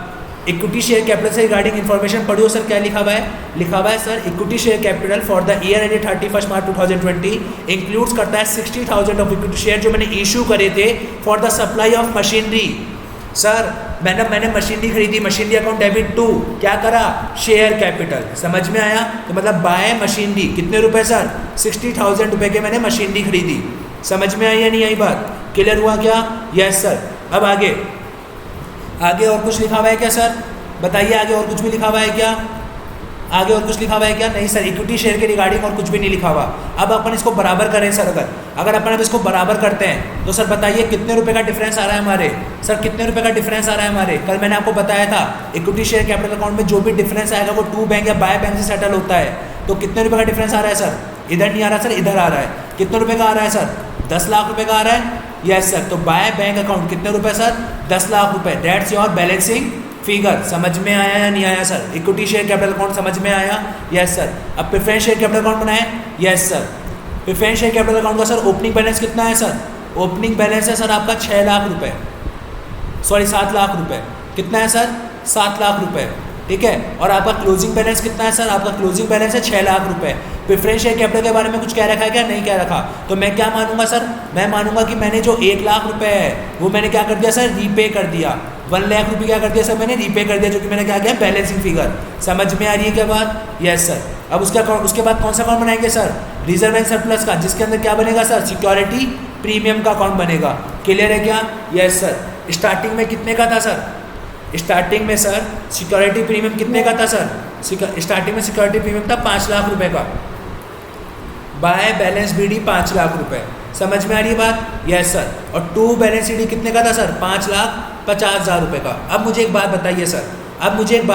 इक्विटी शेयर कैपिटल से रिगार्डिंग इन्फॉर्मेशन पढ़ियो सर। क्या लिखा हुआ है? लिखा हुआ है sir equity share capital for the year ended 31 March 2020 includes करता है 60,000 ऑफ इक्विटी शेयर जो मैंने इशू करे थे for the supply of machinery. Sir मैंने मशीनरी खरीदी, मशीनरी अकाउंट डेबिट टू क्या करा? Share capital. समझ में आया? तो मतलब बाय मशीनरी कितने रुपए सर? 60,000 रुपये के मैंने मशीनरी खरीदी। समझ में आई या नहीं आई बात? क्लियर हुआ क्या? Yes sir. अब आगे और कुछ लिखा हुआ है क्या सर? बताइए आगे और कुछ भी लिखा हुआ है क्या? आगे और कुछ लिखा हुआ है क्या? नहीं सर, इक्विटी शेयर के रिगार्डिंग और कुछ भी नहीं लिखा हुआ। अब अपन इसको बराबर करें सर। अगर अपन अब इसको बराबर करते हैं तो सर बताइए कितने रुपए का डिफरेंस आ रहा है हमारे? सर कितने रुपए का डिफरेंस आ रहा है हमारे? कल मैंने आपको बताया था इक्विटी शेयर कैपिटल अकाउंट में जो भी डिफरेंस आएगा वो टू बैंक या बाय बैंक से सेटल होता है। तो कितने रुपए का डिफरेंस आ रहा है सर? इधर नहीं आ रहा सर, इधर आ रहा है। कितने रुपए का आ रहा है सर? 10 लाख रुपए का आ रहा है। Yes sir. तो बाय बैंक अकाउंट कितने रुपए सर? 10 लाख रुपए। That's your balancing figure. समझ में आया या नहीं आया sir? Equity share capital account समझ में आया? Yes sir. अब प्रेफरेंस शेयर कैपिटल अकाउंट बनाए। Yes sir. Preference share capital account का सर ओपनिंग बैलेंस कितना है सर? ओपनिंग बैलेंस है सर आपका 6 लाख रुपए, सॉरी 7 लाख रुपए। कितना है सर? 7 लाख रुपए। ठीक है। और आपका क्लोजिंग बैलेंस कितना है सर? आपका क्लोजिंग बैलेंस है 6 लाख रुपए। प्रेफरेंस शेयर कैपिटल के बारे में कुछ कह रखा है क्या? नहीं कह रखा। तो मैं क्या मानूंगा सर? मैं मानूंगा कि मैंने जो 1 लाख रुपए है वो मैंने क्या कर दिया सर? रीपे कर दिया। 1 लाख रुपये क्या कर दिया सर? मैंने रीपे कर दिया, जो कि मैंने क्या किया? Balancing figure. समझ में आ रही है क्या बात? Yes sir. अब उसके बाद कौन सा अकाउंट बनाएंगे सर? रिजर्व एंड सरप्लस का, जिसके अंदर क्या बनेगा सर? सिक्योरिटी प्रीमियम का अकाउंट बनेगा। क्लियर है क्या? Yes sir. स्टार्टिंग में कितने का था सर? स्टार्टिंग में सर सिक्योरिटी प्रीमियम कितने का था सर? स्टार्टिंग में सिक्योरिटी प्रीमियम था 5 लाख रुपए का। बाय बैलेंस BD 5 लाख रुपए। समझ में आ रही है बात? Yes sir. और टू बैलेंस CD कितने का था सर? 5 लाख 50,000 रुपये का। अब मुझे एक बात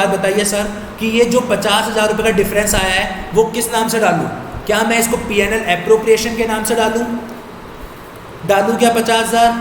बताइए सर, कि ये जो 50,000 रुपये का डिफरेंस आया है वो किस नाम से डालूँ? क्या मैं इसको P&L एप्रोप्रिएशन के नाम से डालूँ क्या 50,000?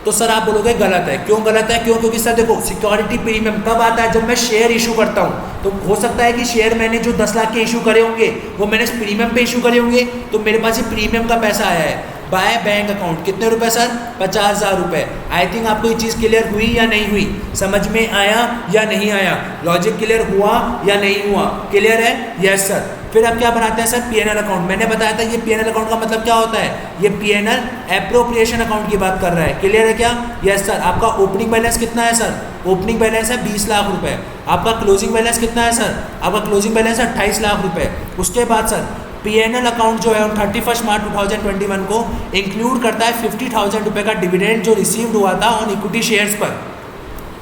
तो सर आप बोलोगे गलत है। क्यों गलत है? क्योंकि सर देखो, सिक्योरिटी प्रीमियम कब आता है? जब मैं शेयर इशू करता हूँ। तो हो सकता है कि शेयर मैंने जो 10 लाख के इशू करे होंगे वो मैंने प्रीमियम पे इशू करे होंगे, तो मेरे पास ये प्रीमियम का पैसा आया है। बाय बैंक अकाउंट कितने रुपए सर? 50,000 रुपये। आई थिंक आपको ये चीज़ क्लियर हुई या नहीं हुई, समझ में आया या नहीं आया, लॉजिक क्लियर हुआ या नहीं हुआ? क्लियर है? Yes sir. फिर अब क्या बनाते हैं सर? P&L account. मैंने बताया था ये P&L अकाउंट का मतलब क्या होता है, ये P&L एप्रोप्रिएशन अकाउंट की बात कर रहा है। क्लियर है क्या? Yes sir. आपका ओपनिंग बैलेंस कितना है सर? ओपनिंग बैलेंस है 20 लाख रुपए। आपका क्लोजिंग बैलेंस कितना है सर? आपका क्लोजिंग बैलेंस है 28 लाख रुपए। उसके बाद सर P&L अकाउंट जो है 31 मार्च 2021 को इंक्लूड करता है 50,000 रुपये का डिविडेंड जो रिसीव्ड हुआ था ऑन इक्विटी शेयर्स पर।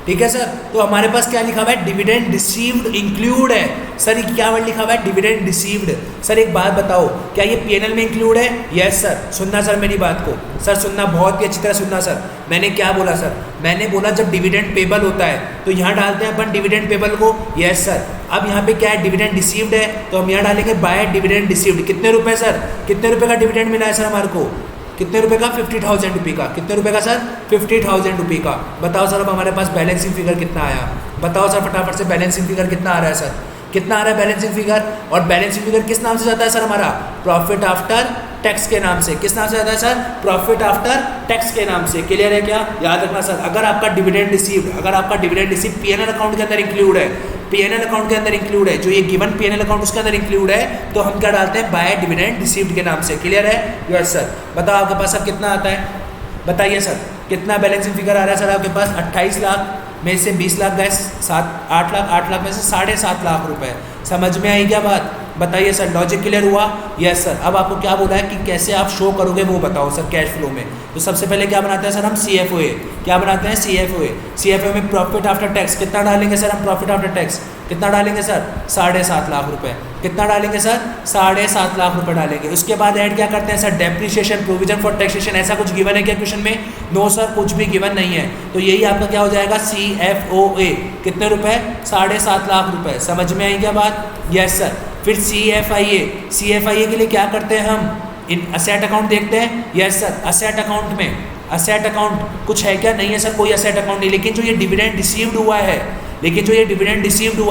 ठीक है सर। तो हमारे पास क्या लिखा हुआ है? डिविडेंड रिसीव्ड इंक्लूड है। सर ये क्या वर्ड लिखा हुआ है? Dividend received. सर एक बात बताओ, क्या ये P&L में इंक्लूड है? Yes sir. सुनना सर मेरी बात को, सर सुनना, बहुत ही अच्छी तरह सुनना सर। मैंने क्या बोला सर? मैंने बोला जब डिविडेंड पेबल होता है तो यहाँ डालते हैं अपन डिविडेंड पेबल को। Yes sir. अब यहाँ पे क्या है? डिविडेंड रिसीव्ड है, तो हम यहाँ डालेंगे बाय डिविडेंड रिसीव्ड। कितने रुपए सर? कितने रुपए का डिविडेंड मिला है सर हमारे को? कितने रुपए का? 50,000 रुपये का। कितने रुपए का सर? 50,000 रुपये का। बताओ सर अब हमारे पास बैलेंसिंग फिगर कितना आया? बताओ सर फटाफट से, बैलेंसिंग फिगर कितना आ रहा है सर? कितना आ रहा है बैलेंसिंग फिगर? और बैलेंसिंग फिगर किस नाम से जाता है सर हमारा? प्रॉफिट आफ्टर टैक्स के नाम से। किस नाम से जाता है सर? प्रॉफिट आफ्टर टैक्स के नाम से। क्लियर है क्या? याद रखना सर, अगर आपका डिविडेंड रिसीव्ड P&L अकाउंट के अंदर इंक्लूड है, P&L अकाउंट के अंदर इंक्लूड है, जो ये गिवन P&L अकाउंट उसके अंदर इंक्लूड है, तो हम क्या डालते हैं? बाय डिविडेंड रिसीव्ड के नाम से। क्लियर है? Yes sir. बताओ आपके पास अब कितना आता है? बताइए सर, कितना बैलेंसिंग फिगर आ रहा है सर आपके पास? 28 लाख में से 20 लाख गए 8 लाख में से 7.5 लाख रुपए। समझ में आई क्या बात? बताइए सर, लॉजिक क्लियर हुआ? Yes sir. अब आपको क्या बोला है कि कैसे आप शो करोगे वो बताओ सर कैश फ्लो में। तो सबसे पहले क्या बनाते हैं सर हम? CFOA। क्या बनाते हैं? CFOA में प्रॉफिट आफ्टर टैक्स कितना डालेंगे सर हम? प्रॉफिट आफ्टर टैक्स कितना डालेंगे सर? 7.5 लाख रुपए। कितना डालेंगे सर? 7.5 लाख रुपए डालेंगे। उसके बाद ऐड क्या करते हैं sir? Depreciation, provision for taxation. ऐसा कुछ गिवन है क्या क्वेश्चन में? नो सर, कुछ भी गिवन नहीं है। तो यही आपका क्या हो जाएगा? CFOA। कितने रुपए? 7.5 लाख रुपए। समझ में आई क्या बात? Yes sir. फिर CFIA के लिए क्या करते हैं हम? इन असेट अकाउंट देखते हैं। Yes sir. असेट अकाउंट में असेट अकाउंट कुछ है क्या? नहीं है सर, कोई असेट अकाउंट नहीं। लेकिन जो ये डिविडेंड रिसीव्ड हुआ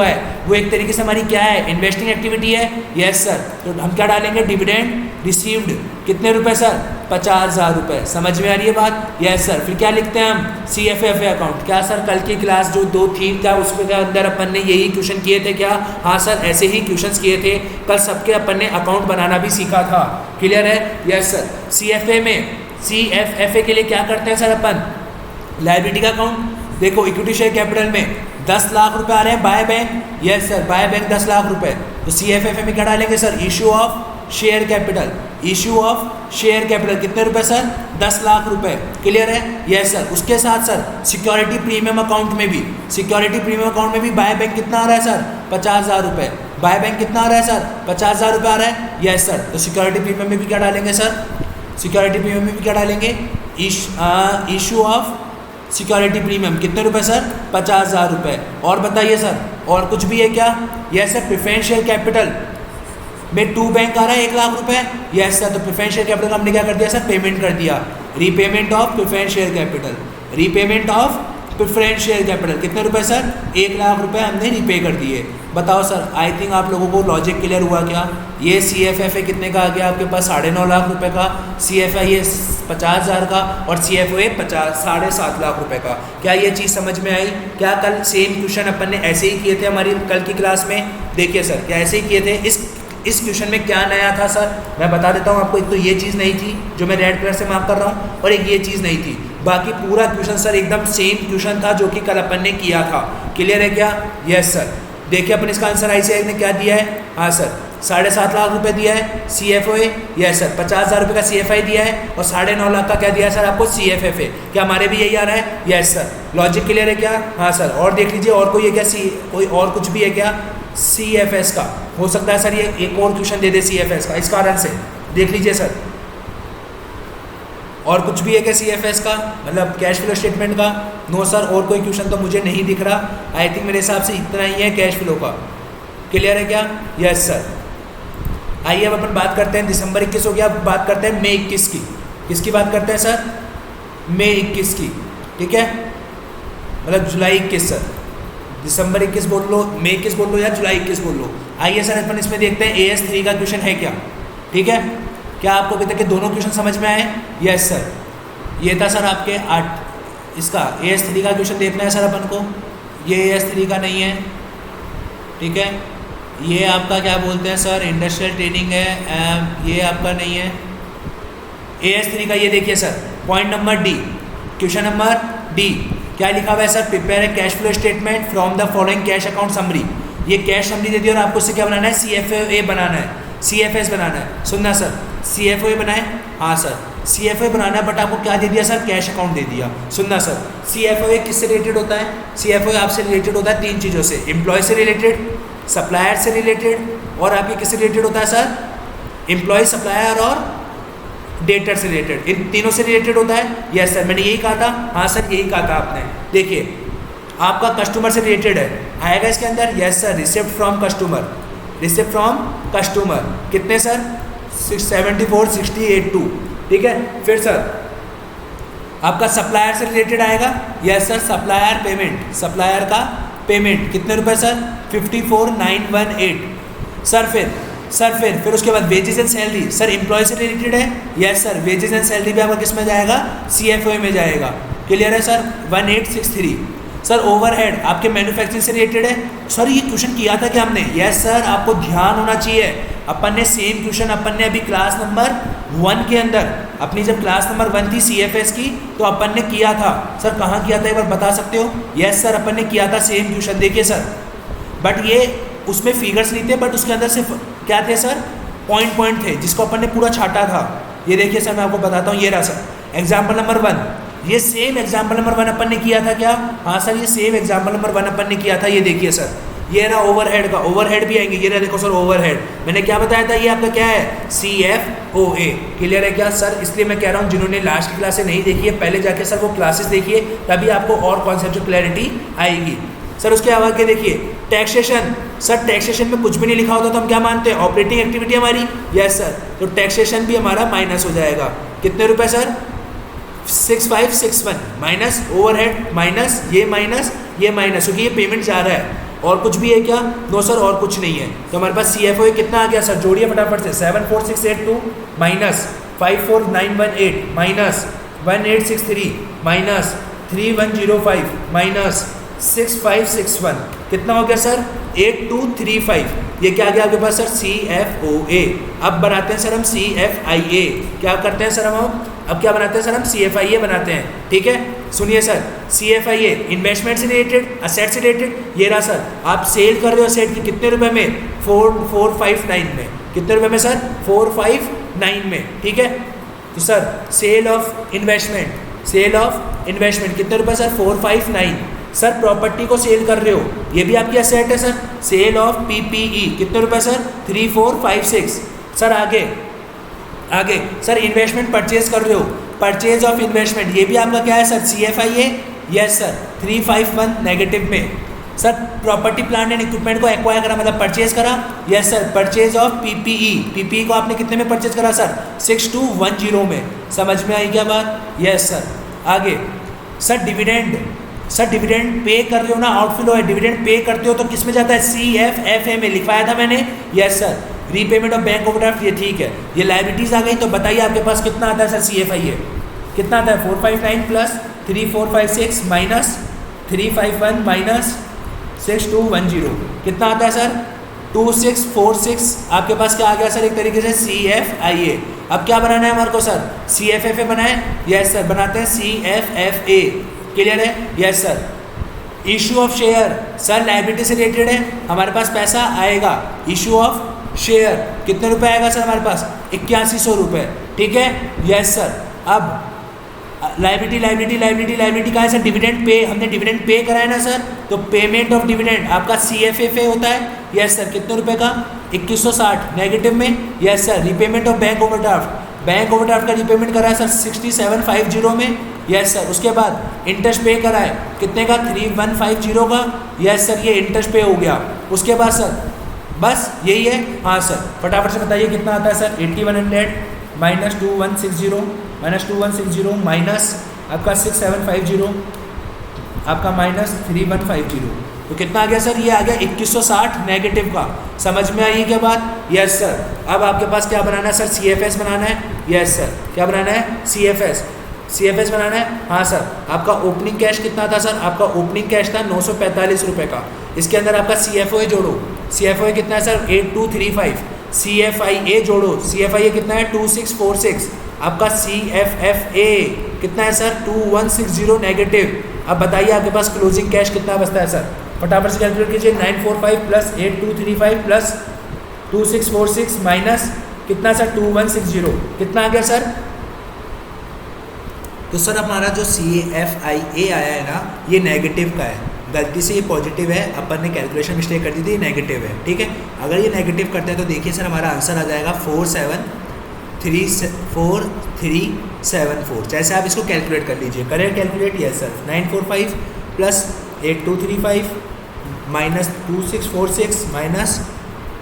है वो एक तरीके से हमारी क्या है? इन्वेस्टिंग एक्टिविटी है। Yes sir. तो हम क्या डालेंगे? Dividend received. कितने रुपए सर? 50,000 रुपये। समझ में आ रही है बात? Yes sir. फिर क्या लिखते हैं हम? CFFA account. क्या सर कल की क्लास जो 2 थीम था उसके अंदर अपन ने यही क्वेश्चन किए थे क्या? हाँ सर, ऐसे ही क्वेश्चन किए थे कल। सबके अपन ने अकाउंट बनाना भी सीखा था। क्लियर है? Yes sir. CFFA के लिए क्या करते हैं सर अपन? लायबिलिटी का अकाउंट। देखो इक्विटी शेयर कैपिटल में 10 लाख रुपए आ रहे हैं by bank. Yes sir, by bank 10 lakh रुपए। तो CFFA में क्या डालेंगे sir? Issue of share capital. कितने रुपए सर? 10 लाख रुपए। क्लियर है? Yes sir. उसके साथ सर सिक्योरिटी प्रीमियम अकाउंट में भी बाय बैंक कितना आ रहा है सर? 50,000 रुपये। बाय बैंक कितना आ रहा है सर? 50,000 रुपये आ रहा है। Yes sir. तो सिक्योरिटी प्रीमियम में भी क्या डालेंगे sir? Issue of security premium. कितने रुपए सर? 50,000 रुपये। और बताइए सर, और कुछ भी है क्या? Yes sir. Preference share capital में 2 बैंक आ रहा है 1 लाख रुपए। Yes sir. तो प्रेफरेंस शेयर कैपिटल हमने क्या कर दिया सर? पेमेंट कर दिया। Repayment of preference share capital. कितने रुपए सर? 1 लाख रुपए हमने रीपे कर दिए। बताओ सर, आई थिंक आप लोगों को लॉजिक क्लियर हुआ क्या? ये CFFA कितने का आ गया आपके पास? 9.5 लाख रुपए का। CFIA 50,000 का और CFOA 7.5 लाख रुपए का। क्या ये चीज़ समझ में आई? क्या कल सेम क्वेश्चन अपन ने ऐसे ही किए थे हमारी कल की क्लास में? देखिए सर, क्या ऐसे ही किए थे? इस क्वेश्चन में क्या नया था सर? मैं बता देता हूँ आपको। एक तो ये चीज़ नहीं थी जो मैं रेड कलर से मार्क कर रहा हूँ, और एक ये चीज़ नहीं थी। बाकी पूरा क्वेश्चन सर एकदम सेम क्वेश्चन था जो कि कल अपन ने किया था। क्लियर है क्या? Yes sir. देखिए अपन इसका आंसर ICAI ने क्या दिया है? हाँ सर, 7.5 लाख रुपए दिया है CFOA। Yes sir. 50,000 रुपये का CFI दिया है और 9.5 लाख का क्या दिया है सर आपको? CFFA। क्या हमारे भी यही आ रहा है? Yes sir. लॉजिक क्लियर है क्या? हाँ सर। और देख लीजिए, और कोई है क्या? कोई और कुछ भी है क्या? CFS का हो सकता है सर, ये एक और क्वेश्चन दे दे CFS का, इस कारण से देख लीजिए सर। और कुछ भी है क्या CFS का, मतलब कैश फ्लो स्टेटमेंट का? नो सर, और कोई क्वेश्चन तो मुझे नहीं दिख रहा। आई थिंक मेरे हिसाब से इतना ही है कैश फ्लो का। क्लियर है क्या? Yes sir. आइए अब अपन बात करते हैं, दिसंबर 21 हो गया, अब बात करते हैं मई 21 की। किसकी बात करते हैं सर? मई 21 की, ठीक है, मतलब जुलाई 21 सर। दिसंबर 21 बोल लो, मई 21 बोल लो या जुलाई 21 बोल लो। आइए सर अपन इसमें देखते हैं AS3 का क्वेश्चन है क्या, ठीक है। क्या आपको अभी तक के दोनों क्वेश्चन समझ में आए? Yes sir. ये था सर आपके 8 इसका AS3 का क्वेश्चन देखना है सर अपन को। ये AS3 का नहीं है, ठीक है। ये आपका क्या बोलते हैं सर, इंडस्ट्रियल ट्रेनिंग है, ये आपका नहीं है। AS3 का ये देखिए sir, point number D, question number D, क्या लिखा हुआ है sir? Prepare a cash flow statement from the following cash account summary. ये कैश समरी दे दी और आपको इससे क्या बनाना है? CFA बनाना है, CFS बनाना है। सुनना सर, CFA बनाए, हाँ सर CFA बनाना है, बट आपको क्या दे दिया सर? कैश अकाउंट दे दिया। सुनना सर, CFA किससे रिलेटेड होता है? CFA आपसे रिलेटेड होता है 3 चीज़ों से, एम्प्लॉय से रिलेटेड, सप्लायर से रिलेटेड, और आपके किससे रिलेटेड होता है सर? एम्प्लॉय, सप्लायर और डेटर से रिलेटेड, इन तीनों से रिलेटेड होता है। यस सर, मैंने यही कहा था, हाँ सर यही कहा था आपने। देखिए आपका कस्टमर से रिलेटेड है, आएगा इसके अंदर। Yes sir, receipt from customer, receipt from customer कितने सर? 674,6082, ठीक है। फिर सर आपका सप्लायर से रिलेटेड आएगा। Yes sir, supplier payment, supplier का पेमेंट कितने रुपए सर? 54,918 सर। फिर उसके बाद wages and salary sir, employ से रिलेटेड है। Yes sir, wages and salary भी आपका किस में जाएगा? CFA में जाएगा। क्लियर है सर? 1863 सर। ओवरहेड आपके मैन्युफैक्चरिंग से रिलेटेड है। सर ये क्वेश्चन किया था क्या हमने? यस सर, आपको ध्यान होना चाहिए, अपन ने सेम क्वेश्चन अपन ने अभी क्लास नंबर 1 के अंदर, अपनी जब क्लास नंबर 1 थी CFS की, तो अपन ने किया था। सर कहाँ किया था, एक बार बता सकते हो? यस सर, अपन ने किया था सेम क्वेश्चन। देखिए सर, बट ये उसमें फिगर्स नहीं थे, बट उसके अंदर सिर्फ क्या थे सर? पॉइंट थे, जिसको अपन ने पूरा छाटा था। ये देखिए सर, मैं आपको बताता हूँ, ये रहा सर एग्जाम्पल नंबर 1। ये सेम एग्जाम्पल नंबर 1 अपन ने किया था क्या? हाँ सर, ये सेम एग्जाम्पल नंबर 1 अपन ने किया था। ये देखिए सर, ये रहा ओवरहेड का, ओवरहेड भी आएंगे। ये रहा देखो सर ओवरहेड, मैंने क्या बताया था? ये आपका क्या है? CFOA। क्लियर है क्या सर? इसलिए मैं कह रहा हूँ, जिन्होंने लास्ट की क्लासें नहीं देखी है, पहले जाके सर वो क्लासेस देखिए, तभी आपको और कॉन्सेप्ट क्लैरिटी आएगी। सर उसके आगे देखिए टैक्सेशन। सर टैक्सेशन में कुछ भी नहीं लिखा होता तो हम क्या मानते हैं? ऑपरेटिंग एक्टिविटी हमारी। यस सर, तो टैक्सेशन भी हमारा माइनस हो जाएगा। कितने रुपए सर? 6561 माइनस ओवरहेड माइनस ये माइनस ये माइनस, क्योंकि ये पेमेंट जा रहा है। और कुछ भी है क्या? नो सर, और कुछ नहीं है। तो हमारे पास CFOA कितना आ गया सर? जोड़िए फटाफट से, 74682 माइनस 54918 माइनस 1863 माइनस 3105 माइनस 6561, कितना हो गया सर? 8235। ये क्या आ गया आपके पास सर? CFOA। अब बनाते हैं सर हम CFIA। क्या करते हैं सर हम? अब क्या बनाते हैं सर हम? CFIA बनाते हैं, ठीक है। सुनिए सर, CFIA इन्वेस्टमेंट से रिलेटेड, असेट से रिलेटेड। ये रहा सर, आप सेल कर रहे हो असेट की कितने रुपए में? 459 में। कितने रुपए में सर? 459 में, ठीक है। तो sir sale of investment, sale of investment कितने रुपए सर? 459। सर प्रॉपर्टी को सेल कर रहे हो, ये भी आपकी असेट है सर। सेल ऑफ PPE कितने रुपए सर? 3456। सर आगे सर इन्वेस्टमेंट परचेज कर रहे हो, परचेज ऑफ इन्वेस्टमेंट, ये भी आपका क्या है sir? CFIA। Yes sir, 351 negative में। Sir property plant and equipment को एक्वायर करा, मतलब परचेज करा। Yes sir, purchase of PPE को आपने कितने में परचेज करा सर? 6210 में। समझ में आई क्या बात? Yes sir. आगे sir dividend, sir dividend pay कर रहे हो ना, आउटफ्लो है, डिविडेंड पे करते हो तो किस में जाता है? CFFA में लिखवाया था मैंने। Yes sir, repayment of bank overdraft, ये ठीक है। ये लाइबिलिटीज आ गई, तो बताइए आपके पास कितना आता है सर? CFIA कितना आता है? 459 प्लस 3456 माइनस 351 माइनस 6210, कितना आता है सर? 2646। आपके पास क्या आ गया सर? एक तरीके से CFIA। अब क्या बनाना है हमारे को सर? CFFA बनाए। यस सर, बनाते हैं CFFA। क्लियर है? Yes sir. Issue of share, sir liability से रिलेटेड है, हमारे पास पैसा आएगा। इशू ऑफ शेयर कितने रुपए आएगा सर हमारे पास? 8100 रुपये, ठीक है। Yes sir. अब लाइबिलिटी का है सर? डिविडेंड पे, हमने डिविडेंड पे कराया ना सर, तो पेमेंट ऑफ डिविडेंड आपका CFFA होता है। यस सर, कितने रुपए का? 2160 नेगेटिव में। Yes sir. Repayment of bank overdraft, bank overdraft का रीपेमेंट करा है सर 6750 में, यस सर। उसके बाद इंटरेस्ट पे करा है कितने का, 3150 का, यस सर, ये इंटरेस्ट पे हो गया। उसके बाद सर बस यही है, हाँ सर, फटाफट से बताइए कितना आता है सर, 8100 माइनस 2160 माइनस आपका 6750 आपका माइनस 3150, तो कितना आ गया सर, ये आ गया 2160 नेगेटिव का। समझ में आई क्या बात, यस सर। अब आपके पास क्या बनाना है सर, CFS बनाना है, यस सर। क्या बनाना है, CFS बनाना है, हाँ सर। आपका ओपनिंग कैश कितना था सर, आपका ओपनिंग कैश था 945 रुपये का। इसके अंदर आपका CFOA जोड़ो, CFOA कितना है सर 8235, CFIA जोड़ो, CFIA कितना है 2646, आपका CFFA कितना है सर 2160 नेगेटिव। अब बताइए आपके पास क्लोजिंग कैश कितना बचता है सर, फटाफट से कैलकुलेट कीजिए, 945 प्लस 8235 प्लस 2646 माइनस कितना सर 2160, कितना आ गया सर। तो सर हमारा जो CFIA आया है ना, ये नेगेटिव का है, गलती से ये पॉजिटिव है, अपन ने कैलकुलेशन मिस्टेक कर दी थी, ये नेगेटिव है, ठीक है। अगर ये नेगेटिव करते हैं तो देखिए सर हमारा आंसर आ जाएगा 4374। जैसे आप इसको कैलकुलेट कर लीजिए, करें calculate, yes sir, 945 plus 8235 minus 2646 minus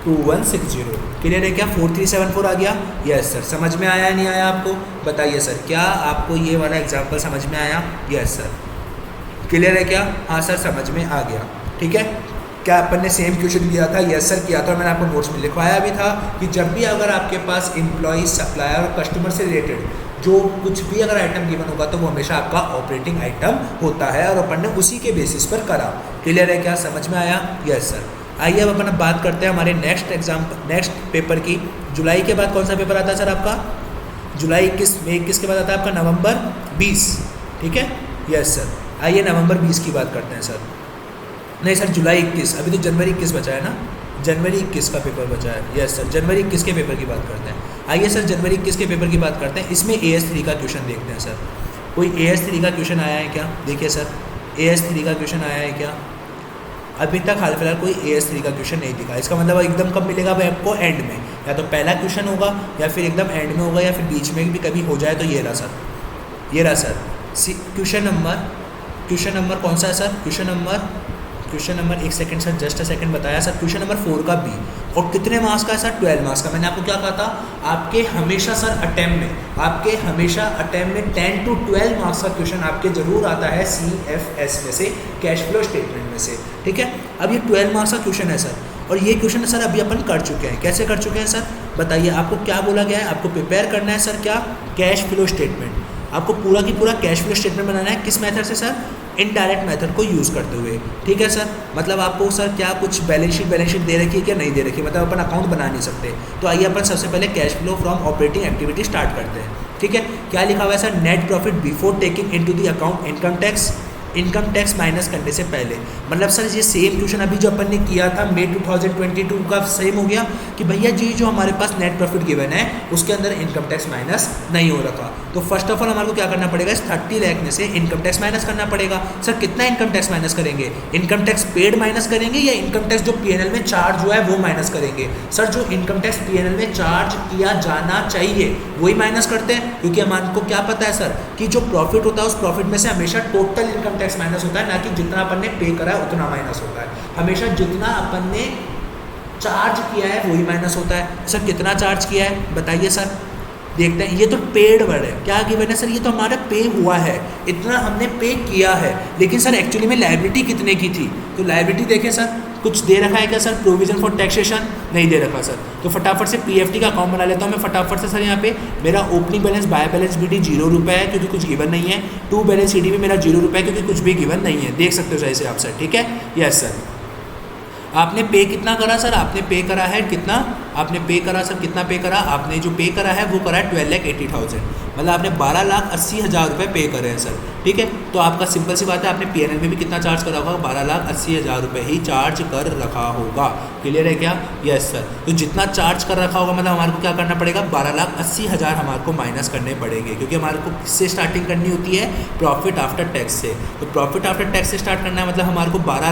2160, clear है क्या, 4374 आ गया, यस सर। समझ में आया नहीं आया आपको, बताइए सर, क्या आपको ये वाला एग्जाम्पल समझ में आया, यस सर, क्लियर है क्या, हाँ सर समझ में आ गया, ठीक है। क्या अपन ने सेम क्वेश्चन किया था, यस सर किया था, मैंने आपको नोट्स में लिखवाया भी था कि जब भी अगर आपके पास एम्प्लॉय, सप्लायर और कस्टमर से रिलेटेड जो कुछ भी अगर आइटम गिवन होगा तो वो हमेशा आपका ऑपरेटिंग आइटम होता है, और अपन ने उसी के बेसिस पर करा, क्लियर है क्या, समझ में आया, यस सर। आइए अब अपन बात करते हैं हमारे नेक्स्ट पेपर की। जुलाई के बाद कौन सा पेपर आता है सर आपका, जुलाई 21 के बाद आता है आपका नवंबर 20, ठीक है, यस सर। आइए नवंबर 20 की बात करते हैं सर, नहीं सर जुलाई 21, अभी तो जनवरी 21 बचा है ना, जनवरी 21 का पेपर बचा है, यस सर, जनवरी 21 के पेपर की बात करते हैं। आइए सर जनवरी 21 के पेपर की बात करते हैं, इसमें AS3 का क्वेश्चन देखते हैं सर। कोई AS3 का क्वेश्चन आया है क्या, देखिए सर AS3 का क्वेश्चन आया है क्या, अभी तक हाल फिलहाल कोई AS3 का क्वेश्चन नहीं दिखा। इसका मतलब एकदम कब मिलेगा भाई आपको, एंड में, या तो पहला क्वेश्चन होगा या फिर एकदम एंड में होगा या फिर बीच में भी कभी हो जाए, तो ये रहा सर, ये रहा सर क्वेश्चन नंबर कौन सा है सर, क्वेश्चन नंबर एक second sir, just a second बताया सर, क्वेश्चन नंबर 4 का B, और कितने मार्क्स का है सर, 12 मार्क्स का। मैंने आपको क्या कहा था, आपके हमेशा सर अटेम्प्ट में 10 to 12 मार्क्स का क्वेश्चन आपके जरूर आता है CFS में से, कैश फ्लो स्टेटमेंट में से, ठीक है। अब ये 12 मार्क्स का क्वेश्चन है सर, और ये क्वेश्चन सर अभी अपन कर चुके हैं। कैसे कर चुके हैं सर, बताइए, आपको क्या बोला गया है, आपको प्रिपेयर करना है सर क्या, कैश फ्लो स्टेटमेंट, आपको पूरा की पूरा कैश फ्लो स्टेटमेंट बनाना है, किस मेथड से सर, इनडायरेक्ट मेथड को यूज़ करते हुए, ठीक है सर। मतलब आपको सर क्या कुछ बैलेंस शीट दे रखी है क्या, नहीं दे रखी, मतलब अपन अकाउंट बना नहीं सकते। तो आइए अपन सबसे पहले cash flow from operating activity start करते हैं, ठीक है। क्या लिखा हुआ है sir, net profit before taking into the account income tax minus करने से पहले। मतलब सर ये सेम क्वेश्चन अभी जो अपन ने किया था मई 2022 का सेम हो गया कि भैया जी जो हमारे पास नेट प्रॉफिट गिवन है उसके अंदर इनकम टैक्स माइनस नहीं हो रखा। तो फर्स्ट ऑफ ऑल हमारे को क्या करना पड़ेगा, इस 30 लाख में से इनकम टैक्स माइनस करना पड़ेगा। सर कितना इनकम टैक्स माइनस करेंगे, इनकम टैक्स पेड माइनस करेंगे या इनकम टैक्स जो पीएनएल में चार्ज हुआ है वो माइनस करेंगे। सर जो इनकम टैक्स पीएनएल में चार्ज किया जाना चाहिए वही माइनस करते हैं, क्योंकि हमारे को क्या पता है सर कि जो प्रॉफिट होता है उस प्रॉफिट में से हमेशा टोटल इनकम टैक्स माइनस होता है, ना कि जितना अपन ने पे करा है उतना माइनस होता है। हमेशा जितना अपन ने चार्ज किया है वही माइनस होता है। सर कितना चार्ज किया है बताइए सर, देखते हैं। ये तो पेड वर्ड है, क्या गिवन है सर, ये तो हमारा पे हुआ है, इतना हमने पे किया है, लेकिन सर एक्चुअली में लायबिलिटी कितने की थी, तो लायबिलिटी देखें सर कुछ दे रखा है क्या सर, प्रोविजन फॉर टैक्सेशन नहीं दे रखा सर। तो फटाफट से पीएफटी का अकाउंट बना लेता हूँ मैं फटाफट से। सर यहाँ पे मेरा opening balance by balance BD 0 रुपये है क्योंकि कुछ गिवन नहीं है। टू बैलेंस सीडी भी मेरा 0 रुपये है क्योंकि कुछ भी गिवन नहीं है, देख सकते हो जैसे आप सर, ठीक है। यस सर, आपने पे कितना करा सर, आपने पे करा है कितना, आपने पे करा सर कितना पे करा, आपने जो पे करा है वो करा है 12,80,000, मतलब आपने 12,80,000 रुपये पे करे हैं सर, ठीक है। तो आपका सिंपल सी बात है, आपने पीएनएल में भी कितना चार्ज करा होगा, 12,80,000 रुपये ही चार्ज कर रखा होगा, क्लियर है क्या। यस सर, तो जितना चार्ज कर रखा होगा मतलब हमारे को क्या करना पड़ेगा, 12,80,000 हमारे को माइनस करने पड़ेंगे, क्योंकि हमारे को किससे स्टार्टिंग करनी होती है, प्रॉफिट आफ्टर टैक्स से। तो प्रॉफिट आफ्टर टैक्स से स्टार्ट करना है, मतलब हमारे को 12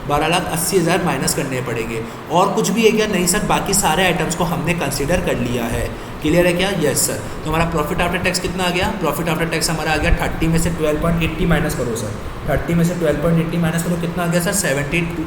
12,80,000 माइनस करने पड़ेंगे। और कुछ भी है क्या? नहीं सर, बाकी सारे आइटम्स को हमने कंसिडर कर लिया है। क्लियर है क्या? Yes sir. तो हमारा प्रॉफिट आफ्टर टैक्स कितना आ गया? प्रॉफिट आफ्टर टैक्स हमारा आ गया 30 में से 12.80 माइनस करो सर, 30 में से 12.80 माइनस करो, कितना आ गया सर?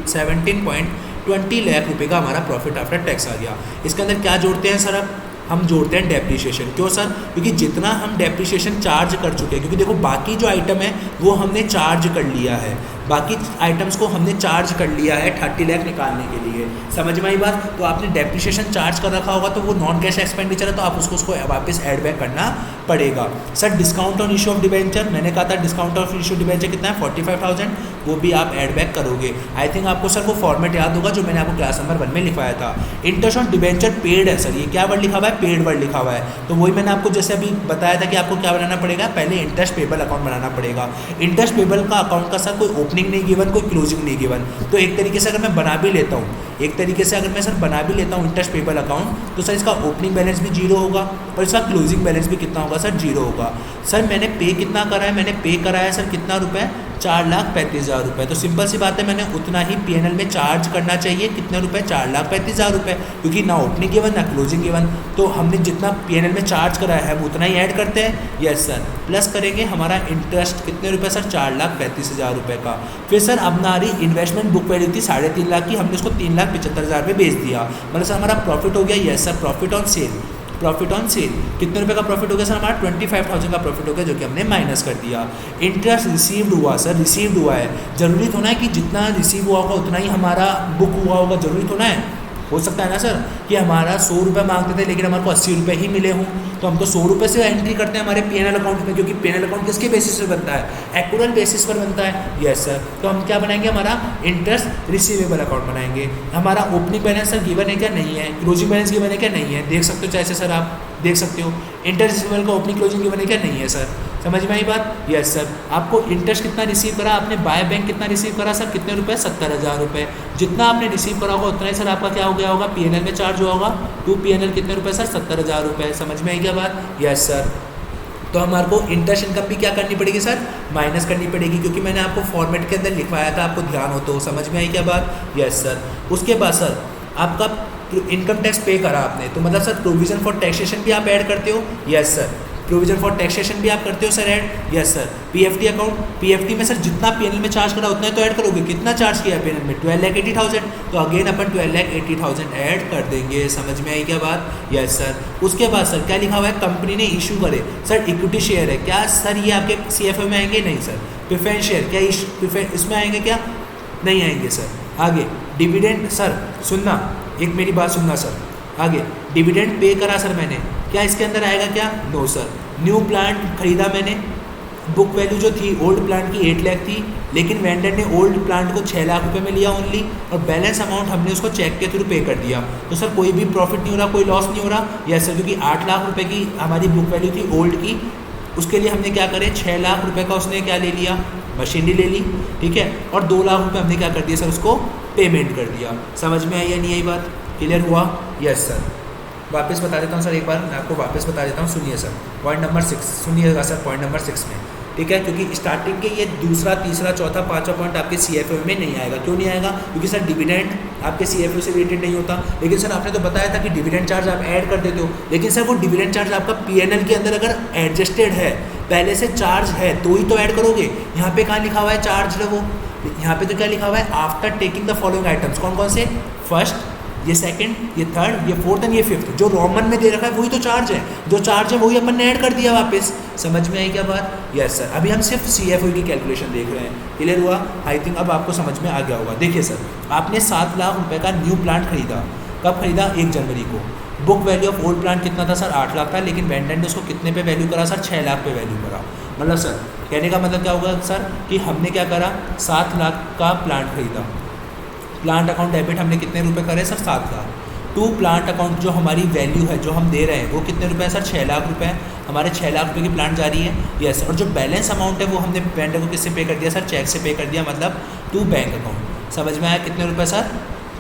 17.20 लाख रुपये का हमारा प्रॉफिट आफ्टर टैक्स आ गया। इसके अंदर क्या जोड़ते हैं सर? अब हम जोड़ते हैं डेप्रिसिएशन। क्यों सर? क्योंकि जितना हम डेप्रिसिएशन चार्ज कर चुके हैं, क्योंकि देखो बाकी जो आइटम है वो हमने चार्ज कर लिया है, बाकी आइटम्स को हमने चार्ज कर लिया है 30 लाख निकालने के लिए। समझ में आई बात? तो आपने डेप्रिसिएशन चार्ज कर रखा होगा तो वो नॉन कैश एक्सपेंडिचर है, तो आप उसको वापस ऐड बैक करना पड़ेगा। Sir discount on issue of debenture, मैंने कहा था डिस्काउंट ऑफ इशू डिबेंचर कितना है? 45,000, वो भी आप ऐड बैक करोगे। आई थिंक आपको सर वो फॉर्मेट याद होगा जो मैंने आपको क्लास नंबर 1 में लिखवाया था। इंटरेस्ट ऑन डिबेंचर पेड है सर, ये क्या वर्ड लिखा हुआ है? पेड वर्ड लिखा हुआ है। तो वही मैंने आपको जैसे अभी बताया था कि आपको क्या बनाना पड़ेगा, पहले इंटरेस्ट पेबल अकाउंट बनाना पड़ेगा। इंटरेस्ट पेबल का अकाउंट का सर कोई ओपनिंग नहीं गिवन, कोई क्लोजिंग नहीं गिवन। तो एक तरीके से अगर मैं बना भी लेता हूँ, बना भी लेता हूँ इंटरेस्ट पेबल अकाउंट, तो सर इसका ओपनिंग बैलेंस भी 0 होगा और इसका क्लोजिंग बैलेंस भी कितना होगा सर? 0 होगा। सर मैंने पे कितना करा है? मैंने पे करा है सर कितना रुपए? 4,35,000 रुपये। तो सिंपल सी बात है, मैंने उतना ही पीएनएल में चार्ज करना चाहिए। कितने रुपए? 4,35,000 रुपये, क्योंकि ना ओपनिंग गिवन ना क्लोजिंग गिवन। तो हमने जितना पीएनएल में चार्ज करा है हम उतना ही ऐड करते हैं। Yes sir. प्लस करेंगे हमारा इंटरेस्ट कितने रुपए सर? 4,35,000 रुपये का। फिर सर अब हमारी इन्वेस्टमेंट बुक वैल्यू थी 3.5 लाख की, हमने उसको 3,75,000 रुपये बेच दिया, मतलब सर हमारा प्रॉफिट हो गया। Yes sir, profit on sale. Profit on sale कितने रुपए का प्रॉफिट हो गया सर? हमारा 25,000 का प्रॉफिट हो गया, जो कि हमने माइनस कर दिया। इंटरेस्ट रिसीव्ड हुआ सर, रिसीव्ड हुआ है। जरूरी थोड़ा है कि जितना रिसीव हुआ होगा उतना ही हमारा बुक हुआ होगा, जरूरी थोड़ा है। हो सकता है ना सर कि हमारा 100 रुपये मांगते थे लेकिन हमारे को 80 रुपये ही मिले हों, तो हम तो 100 रुपये से एंट्री करते हैं हमारे पीएनएल अकाउंट में, क्योंकि पीएनएल अकाउंट किसके बेसिस पर बनता है? एक्चुअल बेसिस पर बनता है। Yes sir. तो हम क्या बनाएंगे? हमारा इंटरेस्ट रिसीवेबल अकाउंट बनाएंगे। हमारा ओपनिंग बैलेंस सर गिवन है क्या? नहीं है। क्लोजिंग बैलेंस गिवन है क्या? नहीं है। देख सकते हो जैसे सर, आप देख सकते हो इंटरेस्ट रिसीवेबल का ओपनिंग क्लोजिंग गिवन है क्या? नहीं है सर। समझ में आई बात? Yes sir. आपको इंटरेस्ट कितना रिसीव करा आपने? बाय बैंक कितना रिसीव करा सर? कितने रुपए? 70,000 रुपये। जितना आपने रिसीव करा होगा उतना ही सर आपका क्या हो गया होगा? पीएनएल में चार्ज हुआ होगा। टू पीएनएल कितने रुपए सर? 70,000 रुपये। समझ में आई क्या बात? Yes sir. तो हमारे को इंटरेस्ट इनकम भी क्या करनी पड़ेगी सर? माइनस करनी पड़ेगी, क्योंकि मैंने आपको फॉर्मेट के अंदर लिखवाया था, आपको ध्यान हो तो। समझ में आई क्या बात? Yes sir. उसके बाद सर आपका इनकम टैक्स पे करा आपने, तो मतलब सर प्रोविजन फॉर टैक्सेशन भी आप ऐड करते हो। Yes sir. Provision for taxation भी आप करते हो sir add. Yes sir. PFT account, PFT में सर जितना पीएनएल में चार्ज करा उतना तो ऐड करोगे। कितना चार्ज किया है पीएनएल में? 12,80,000, तो अगेन अपन 12,80,000 ऐड कर देंगे। समझ में आई क्या बात? Yes sir. उसके बाद सर क्या लिखा हुआ है? कंपनी ने इशू करे सर इक्विटी शेयर है क्या सर? ये आपके सीएफओ में आएंगे? नहीं सर। प्रेफरेंस शेयर क्या इसमें आएंगे क्या? नहीं आएंगे सर। आगे डिविडेंड सर, सुनना एक मेरी बात सुनना सर। आगे डिविडेंड पे करा सर मैंने, क्या इसके अंदर आएगा क्या? No sir. न्यू प्लांट खरीदा मैंने, बुक वैल्यू जो थी ओल्ड प्लांट की 8 लाख थी, लेकिन वेंडर ने ओल्ड प्लांट को 6 लाख रुपए में लिया ओनली, और बैलेंस अमाउंट हमने उसको चेक के थ्रू पे कर दिया। तो सर कोई भी प्रॉफिट नहीं हो रहा, कोई लॉस नहीं हो रहा। यस सर, क्योंकि 8 लाख रुपए की हमारी बुक वैल्यू थी ओल्ड की, उसके लिए हमने क्या करें? 6 लाख रुपए का उसने क्या ले लिया? मशीनरी ले ली, ठीक है। और 2 लाख रुपए हमने क्या कर दिया सर? उसको पेमेंट कर दिया। समझ में आई या नहीं आई बात? क्लियर हुआ? Yes sir. वापस बता देता हूँ सर, एक बार मैं आपको वापस बता देता हूँ। सुनिए सर, पॉइंट नंबर 6 सुनिएगा सर, पॉइंट नंबर 6 में, ठीक है। क्योंकि स्टार्टिंग के ये दूसरा, तीसरा, चौथा, पांचवा पॉइंट आपके सीएफओ में नहीं आएगा। क्यों नहीं आएगा? क्योंकि सर डिविडेंड आपके सीएफओ से रिलेटेड नहीं होता। लेकिन सर आपने तो बताया था कि डिविडेंड चार्ज आप ऐड कर देते हो, लेकिन सर वो डिविडेंड चार्ज आपका पीएनएल के अंदर अगर एडजस्टेड है, पहले से चार्ज है, तो ही तो ऐड करोगे। यहाँ पे कहाँ लिखा हुआ है चार्ज? वो यहाँ पे तो क्या लिखा हुआ है? After taking the following items. कौन कौन से? फर्स्ट, ये सेकंड, ये थर्ड, ये फोर्थ एंड ये फिफ्थ। जो रोमन में दे रखा है वही तो चार्ज है, जो चार्ज है वही अपन ने ऐड कर दिया वापस। समझ में आई क्या बात? Yes sir. अभी हम सिर्फ सीएफओ की कैलकुलेशन देख रहे हैं। क्लियर हुआ? आई थिंक अब आपको समझ में आ गया होगा। देखिए सर, आपने 7 लाख रुपए का न्यू प्लांट खरीदा। कब खरीदा? 1 जनवरी को। Book value of old plant कितना था सर? 8 लाख था, लेकिन वेंडर ने उसको कितने पे वैल्यू करा सर? 6 लाख पे वैल्यू करा। मतलब सर कहने का मतलब क्या होगा सर कि हमने क्या करा? 7 लाख का प्लांट खरीदा। प्लांट अकाउंट डेबिट हमने कितने रुपए करे sir? 7 lakh. To plant account जो हमारी वैल्यू है, जो हम दे रहे हैं, वो कितने रुपए है सर? 6 लाख रुपए। हमारे 6 लाख रुपए की प्लांट जा रही है। यस। और जो बैलेंस अमाउंट है वो हमने वेंडर को किससे पे कर दिया सर? चेक से पे कर दिया, मतलब टू बैंक अकाउंट। समझ में आया? कितने रुपए सर?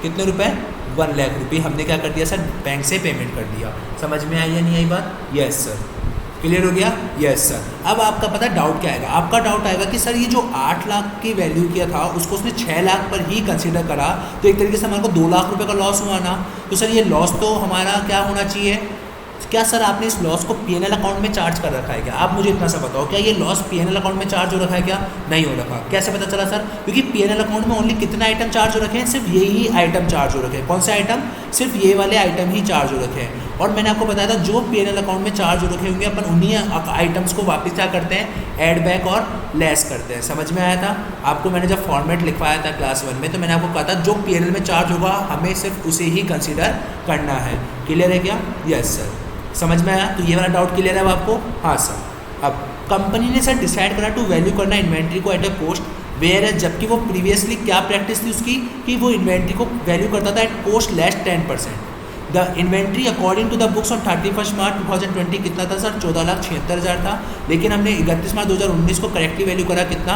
कितने रुपए? 1 लाख रुपये हमने क्या कर दिया सर? बैंक से पेमेंट कर दिया। समझ में आई या नहीं आई बात? Yes sir. क्लियर हो गया? Yes sir. अब आपका पता है डाउट क्या आएगा? आपका डाउट आएगा कि सर ये जो 8 लाख की वैल्यू किया था उसको उसने 6 लाख पर ही कंसीडर करा, तो एक तरीके से हमारे को 2 लाख रुपए का लॉस हुआ ना। तो सर ये लॉस तो हमारा क्या होना चाहिए? क्या सर आपने इस लॉस को पीएनएल अकाउंट में चार्ज कर रखा है क्या? आप मुझे इतना सा बताओ, क्या ये लॉस पीएनएल अकाउंट में चार्ज हो रखा है क्या? नहीं हो रखा। कैसे पता चला सर? क्योंकि पीएनएल अकाउंट में ओनली कितने आइटम चार्ज हो रखे हैं? सिर्फ यही आइटम चार्ज हो रखे हैं। कौन से आइटम? सिर्फ ये वाले आइटम ही चार्ज हो रखे हैं। और मैंने आपको बताया था जो पीएनएल अकाउंट में चार्ज हो रखे होंगे अपन उन्हीं आइटम्स को वापस क्या करते हैं? ऐड बैक और लेस करते हैं। समझ में आया था? आपको मैंने जब फॉर्मेट लिखवाया था क्लास 1 में तो मैंने आपको कहा था जो पीएनएल में चार्ज होगा हमें सिर्फ उसे ही कंसिडर करना है। क्लियर है क्या? Yes sir. समझ में आया? तो ये वाला डाउट क्लियर है अब आपको? हाँ सर। अब कंपनी ने सर डिसाइड करा टू वैल्यू करना इन्वेंट्री को एट अ कोस्ट, वेयर है जबकि वो प्रीवियसली क्या प्रैक्टिस थी उसकी कि वो इन्वेंट्री को वैल्यू करता था at cost less 10%। The inventory according to the books on 31 March 2020 कितना था सर? 14,76,000 था। लेकिन हमने 31 मार्च 2019 को करेक्टली वैल्यू करा कितना?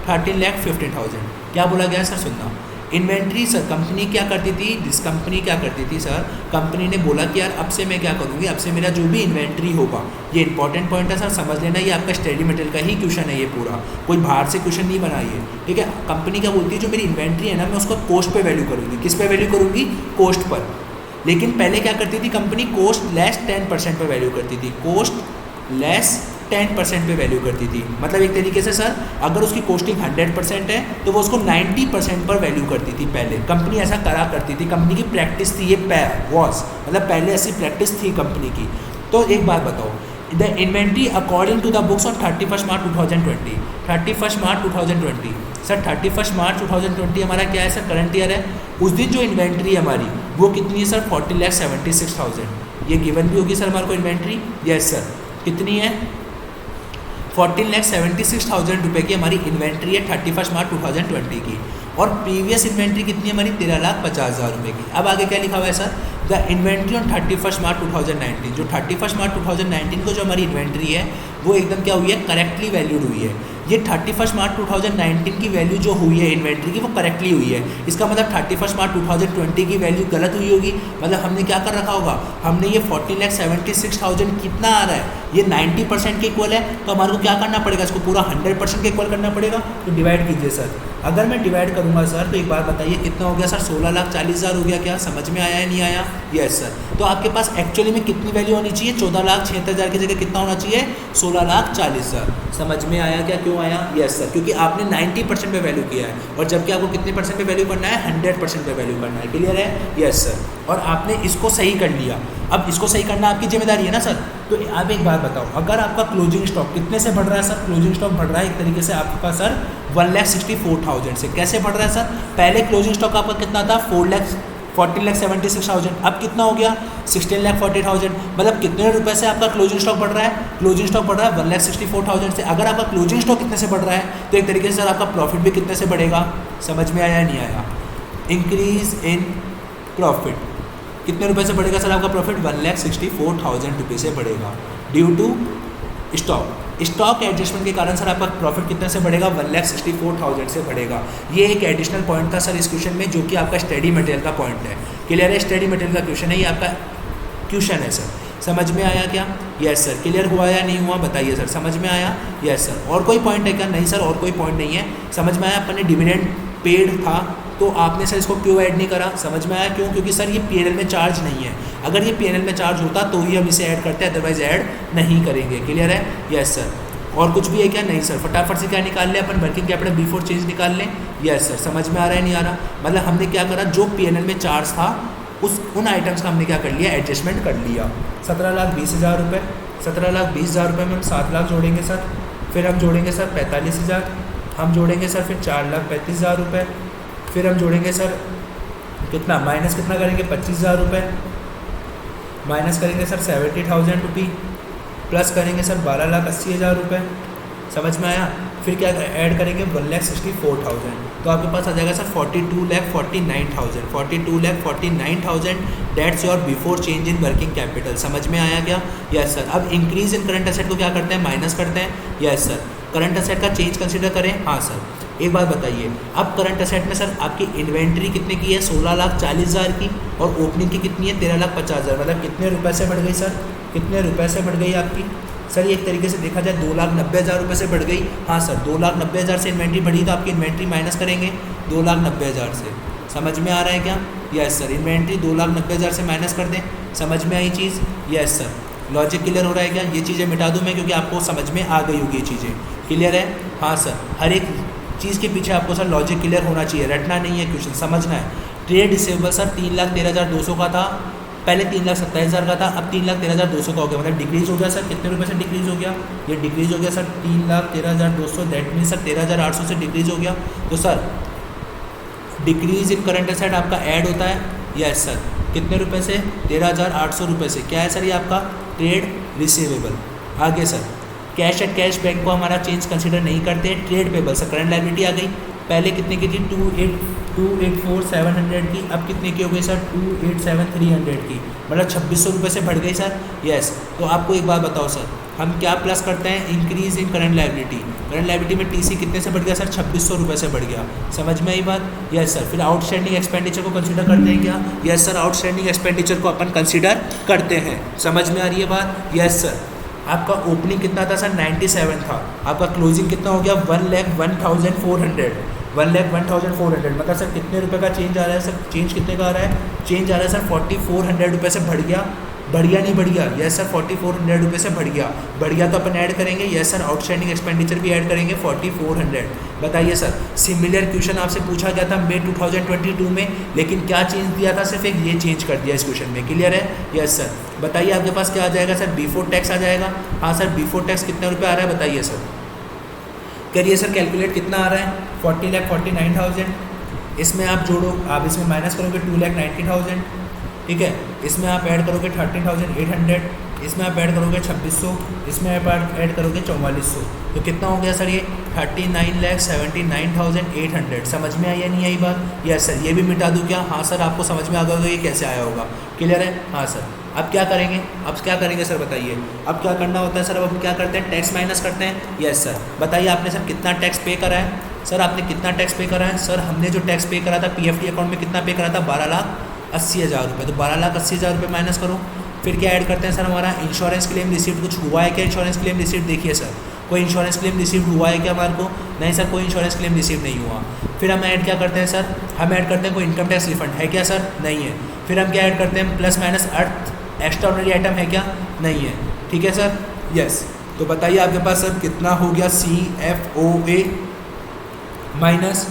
13,15,000। क्या बोला गया सर? सुनना। इन्वेंट्री सर कंपनी क्या करती थी? जिस कंपनी क्या करती थी सर, कंपनी ने बोला कि यार अब से मैं क्या करूँगी, अब से मेरा जो भी इन्वेंट्री होगा, ये इंपॉर्टेंट पॉइंट है सर, समझ लेना, ये आपका स्टडी मटेरियल का ही क्वेश्चन है ये पूरा, कोई बाहर से क्वेश्चन नहीं बनाइए, ठीक है। कंपनी क्या बोलती है जो मेरी इन्वेंट्री है ना मैं उसको कोस्ट पे वैल्यू करूँगी। किस पे वैल्यू करूँगी? कोस्ट पर। लेकिन पहले क्या करती थी कंपनी? कोस्ट लेस 10% पर वैल्यू करती थी। कोस्ट लेस 10% पे वैल्यू करती थी। मतलब एक तरीके से सर अगर उसकी कोस्टिंग 100% है तो वो उसको 90% पर वैल्यू करती थी। पहले कंपनी ऐसा करा करती थी, कंपनी की प्रैक्टिस थी, ये वॉज मतलब पहले ऐसी प्रैक्टिस थी कंपनी की। तो एक बात बताओ, the inventory according to the books on 31 March 2020, 31 March 2020 sir 31 March 2020 हमारा क्या है सर? करंट ईयर है। उस दिन जो इन्वेंट्री हमारी वो कितनी है सर? 40,76,000। ये गिवन भी होगी सर हमारे को इन्वेंट्री। Yes sir. कितनी है? 14,76,000 रुपये की हमारी इन्वेंट्री है 31 मार्च 2020 की। और प्रीवियस इन्वेंट्री कितनी है हमारी? 13,50,000 रुपये की। अब आगे क्या लिखा हुआ है सर? द इन्वेंट्री ऑन 31 मार्च 2019, जो 31 मार्च 2019 को जो हमारी इन्वेंट्री है वो एकदम क्या हुई है? करेक्टली वैल्यूड हुई है। ये 31 मार्च 2019 की वैल्यू जो हुई है इन्वेंट्री की वो करेक्टली हुई है। इसका मतलब 31 मार्च 2020 की वैल्यू गलत हुई होगी। मतलब हमने क्या कर रखा होगा? हमने ये 14,76,000 कितना आ रहा है? ये 90% के इक्वल है, तो हमारे को क्या करना पड़ेगा? इसको पूरा 100% के इक्वल करना पड़ेगा। तो डिवाइड कीजिए सर। अगर मैं डिवाइड करूंगा सर तो एक बात बताइए कितना हो गया सर? 16,40,000 हो गया। क्या समझ में आया है नहीं आया? Yes sir. तो आपके पास एक्चुअली में कितनी वैल्यू होनी चाहिए? 14,76,000 की जगह कितना होना चाहिए? 16,40,000। समझ में आया क्या? क्यों आया? यस सर, क्योंकि आपने 90% पे वैल्यू किया है और जबकि आपको कितने परसेंट पे वैल्यू करना है? 100% पे वैल्यू करना है। क्लियर है? Yes sir. और आपने इसको सही कर लिया। अब इसको सही करना आपकी जिम्मेदारी है ना सर। तो आप एक बात बताओ, अगर आपका क्लोजिंग स्टॉक कितने से बढ़ रहा है सर? क्लोजिंग स्टॉक बढ़ रहा है एक तरीके से आपका सर 1,64,000 से। कैसे बढ़ रहा है सर? पहले क्लोजिंग स्टॉक आपका कितना था? 14,76,000। अब कितना हो गया? 16,40,000। मतलब कितने रुपए से आपका क्लोजिंग स्टॉक बढ़ रहा है? क्लोजिंग स्टॉक बढ़ रहा है 1,64,000 से। अगर आपका क्लोजिंग स्टॉक कितने से बढ़ रहा है तो एक तरीके से सर आपका प्रॉफिट भी कितने से बढ़ेगा? समझ में आया नहीं आया? इंक्रीज इन प्रॉफिट कितने रुपए से बढ़ेगा सर आपका प्रॉफिट? 1,64,000 रुपये से बढ़ेगा ड्यू टू स्टॉक एडजस्टमेंट के कारण सर आपका प्रॉफिट कितने से बढ़ेगा? 1,64,000 से बढ़ेगा। ये एक एडिशनल पॉइंट था सर इस क्वेश्चन में, जो कि आपका स्टडी मटेरियल का पॉइंट है। क्लियर है? स्टडी मटेरियल का क्वेश्चन है, ये आपका क्वेश्चन है सर। समझ में आया क्या? Yes sir. क्लियर हुआ या नहीं हुआ बताइए सर। समझ में आया? Yes sir. और कोई पॉइंट है क्या? नहीं सर, और कोई पॉइंट नहीं है। समझ में आया? अपन ने डिविडेंड पेड था तो आपने सर इसको क्यों ऐड नहीं करा? समझ में आया? क्यों? क्योंकि सर ये पीएनएल में चार्ज नहीं है। अगर ये पीएनएल में चार्ज होता तो ही हम इसे ऐड करते हैं, अदरवाइज ऐड नहीं करेंगे। क्लियर है? Yes sir. और कुछ भी है क्या? नहीं सर। फटाफट से क्या निकाल लें अपन? वर्किंग कैपिटल बिफोर चेंज निकाल लें। Yes sir. समझ में आ रहा है नहीं आ रहा? मतलब हमने क्या करा, जो पीएनएल में चार्ज था उन आइटम्स का हमने क्या कर लिया? एडजस्टमेंट कर लिया। 17,20,000 रुपये, 17,20,000 रुपये में हम 7 लाख जोड़ेंगे सर, फिर हम जोड़ेंगे सर 45,000, हम जोड़ेंगे सर फिर 4,35,000 रुपये, फिर हम जोड़ेंगे सर कितना माइनस कितना करेंगे? 25,000 रुपये, माइनस करेंगे सर 70,000 रुपी, प्लस करेंगे सर 12,80,000 रुपये। समझ में आया? फिर क्या ऐड करेंगे? 1,64,000। तो आपके पास आ जाएगा sir 42,49,000, 42,49,000। That's your before change in working capital. समझ में आया क्या? Yes sir. अब इंक्रीज इन करंट एसेट को क्या करते हैं? माइनस करते हैं। Yes sir. करंट एसेट का चेंज कंसिडर करें। हाँ सर। एक बात बताइए, अब करंट एसेट में सर आपकी इन्वेंट्री कितने की है? 16,40,000 की, और ओपनिंग की कितनी है? 13,50,000। मतलब कितने रुपए से बढ़ गई सर? कितने रुपए से बढ़ गई आपकी? सर ये एक तरीके से देखा जाए 2,90,000 रुपये से बढ़ गई। हाँ सर, 2,90,000 से इन्वेंट्री बढ़ी तो आपकी इन्वेंट्री माइनस करेंगे 2,90,000 से। समझ में आ रहा है क्या? यस सर, इन्वेंट्री 2,90,000 से माइनस कर दें। समझ में आई चीज़? यस सर, लॉजिक क्लियर हो रहा है क्या? ये चीज़ें मिटा दूँ मैं क्योंकि आपको समझ में आ गई होगी ये चीज़ें। क्लियर है? हाँ सर, हर एक चीज़ के पीछे आपको सर लॉजिक क्लियर होना चाहिए, रटना नहीं है क्वेश्चन, समझना है। ट्रेड रिसीवेबल सर 3,13,200 का था, पहले 3,27,000 का था, अब 3,13,200 का हो गया, मतलब डिक्रीज़ हो गया सर। कितने रुपए से डिक्रीज़ हो गया? ये डिक्रीज़ हो गया सर 3,13,200, दैट मीन सर 13,800 से डिक्रीज़ हो गया। तो सर डिक्रीज़ इन करंट एसेट आपका ऐड होता है। यस सर, कितने रुपए से? 13,800 रुपये से। क्या है सर ये आपका? Trade receivable. आगे sir, cash at cash bank को हमारा चेंज कंसिडर नहीं करते। Trade payable sir current liability आ गई, पहले कितने की थी? 284,700 की, अब कितने की हो गई सर? 287,300 की, मतलब 2,600 रुपये से बढ़ गई सर। यस, तो आपको एक बात बताओ सर, हम क्या प्लस करते हैं? Increase in current liability. Current liability में टीसी कितने से बढ़ गया सर? 2,600 रुपये से बढ़ गया। समझ में आई बात? यस सर, फिर आउटस्टैंडिंग एक्सपेंडिचर को कंसीडर करते हैं क्या? यस सर, आउटस्टैंडिंग एक्सपेंडिचर को अपन कंसीडर करते हैं। समझ में आ रही है बात? यस सर, आपका ओपनिंग कितना था सर? 97 था, आपका क्लोजिंग कितना हो गया? 1,01,400, 1,01,400, मतलब सर कितने रुपए का चेंज आ रहा है सर? चेंज कितने का आ रहा है? चेंज आ रहा है सर 4,400 रुपये से बढ़ गया। बढ़िया नहीं बढ़ गया? यस सर, 4,400 रुपये से बढ़ गया। बढ़िया तो अपन ऐड करेंगे। यस सर, आउटस्टैंडिंग एक्सपेंडिचर भी ऐड करेंगे 4,400। बताइए सर, सिमिलर क्वेश्चन आपसे पूछा गया था मई 2022 में, लेकिन क्या चेंज दिया था? सिर्फ एक ये चेंज कर दिया इस क्वेश्चन में। क्लियर है? यस सर, बताइए आपके पास क्या आ जाएगा सर? बिफोर टैक्स आ जाएगा। हाँ सर, बिफोर टैक्स कितने रुपये आ रहा है बताइए सर? करिए सर, कैलकुलेट कितना आ रहा है? 40,49,000। इसमें आप जोड़ो, आप इसमें माइनस करोगे 2,90,000, ठीक है। इसमें आप ऐड करोगे 13,800, इसमें आप ऐड करोगे 2,600, इसमें आप ऐड करोगे 4,400, तो कितना हो गया सर? ये 39,79,800। समझ में आई या नहीं आई बात? यस सर, ये भी मिटा दूँ क्या? हाँ सर, आपको समझ में आ गया होगा ये कैसे आया होगा। क्लियर है? हाँ सर, अब क्या करेंगे? अब क्या करेंगे सर बताइए? अब क्या करना होता है सर? अब हम क्या करते हैं? टैक्स माइनस करते हैं। यस सर, बताइए आपने सर कितना टैक्स पे करा है? सर आपने कितना टैक्स पे करा है? सर हमने जो टैक्स पे करा था पीएफटी अकाउंट में कितना पे करा था? 12,80,000 रुपये। तो 12,80,000 रुपये माइनस करो। फिर क्या ऐड करते हैं सर? हमारा इंश्योरेंस क्लेम रिसीव्ड कुछ हुआ है क्या? इंश्योरेंस क्लेम रिसीव्ड देखिए सर, कोई इंश्योरेंस क्लेम रिसीव्ड हुआ है क्या हमारे को? नहीं सर, कोई इंश्योरेंस क्लेम रिसीव नहीं हुआ। फिर हम ऐड क्या करते हैं सर? हम ऐड करते हैं कोई इनकम टैक्स रिफंड है क्या सर? नहीं है। फिर हम क्या ऐड करते हैं? प्लस माइनस अर्थ एक्स्ट्रा ऑर्डिनरी आइटम है क्या? नहीं है। ठीक है सर? यस, तो बताइए आपके पास सर कितना हो गया? CFOA माइनस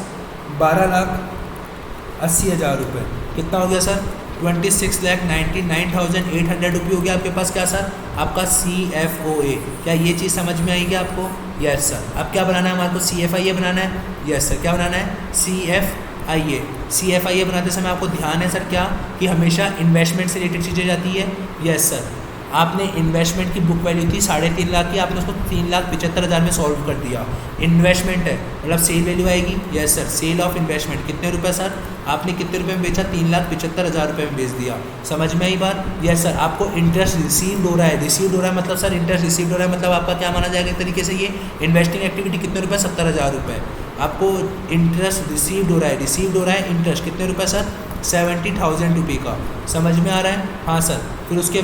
12,80,000 रुपये, कितना हो गया सर? 26,99,800 रुपये हो गया आपके पास। क्या सर? आपका CFOA। क्या ये चीज़ समझ में आई क्या आपको? Yes sir. अब क्या बनाना है हमारे को? CFIA बनाना है। यस सर, क्या बनाना है? CFIA। CFIA बनाते समय आपको ध्यान है सर क्या, कि हमेशा इन्वेस्टमेंट से रिलेटेड चीज़ें जाती है। यस सर, आपने इन्वेस्टमेंट की बुक वैल्यू थी 3.5 लाख की, आपने उसको 3,75,000 में सॉल्व कर दिया। इन्वेस्टमेंट है मतलब सेल वैल्यू आएगी। Yes sir, sale of investment कितने रुपए सर? आपने कितने रुपए में बेचा? 3,75,000 रुपये में बेच दिया। समझ में आई बात? यस सर, आपको इंटरेस्ट रिसीव्ड हो रहा है। रिसीव्ड हो रहा है मतलब सर इंटरेस्ट रिसीव्ड हो रहा है मतलब आपका क्या माना जाएगा एक तरीके से? ये इन्वेस्टिंग एक्टिविटी कितने रुपये? 70,000 रुपये। आपको इंटरेस्ट रिसीव्ड हो रहा है, रिसीव्ड हो रहा है इंटरेस्ट कितने रुपये सर? 70,000 रुपये का। समझ में आ रहा है? हाँ सर। फिर उसके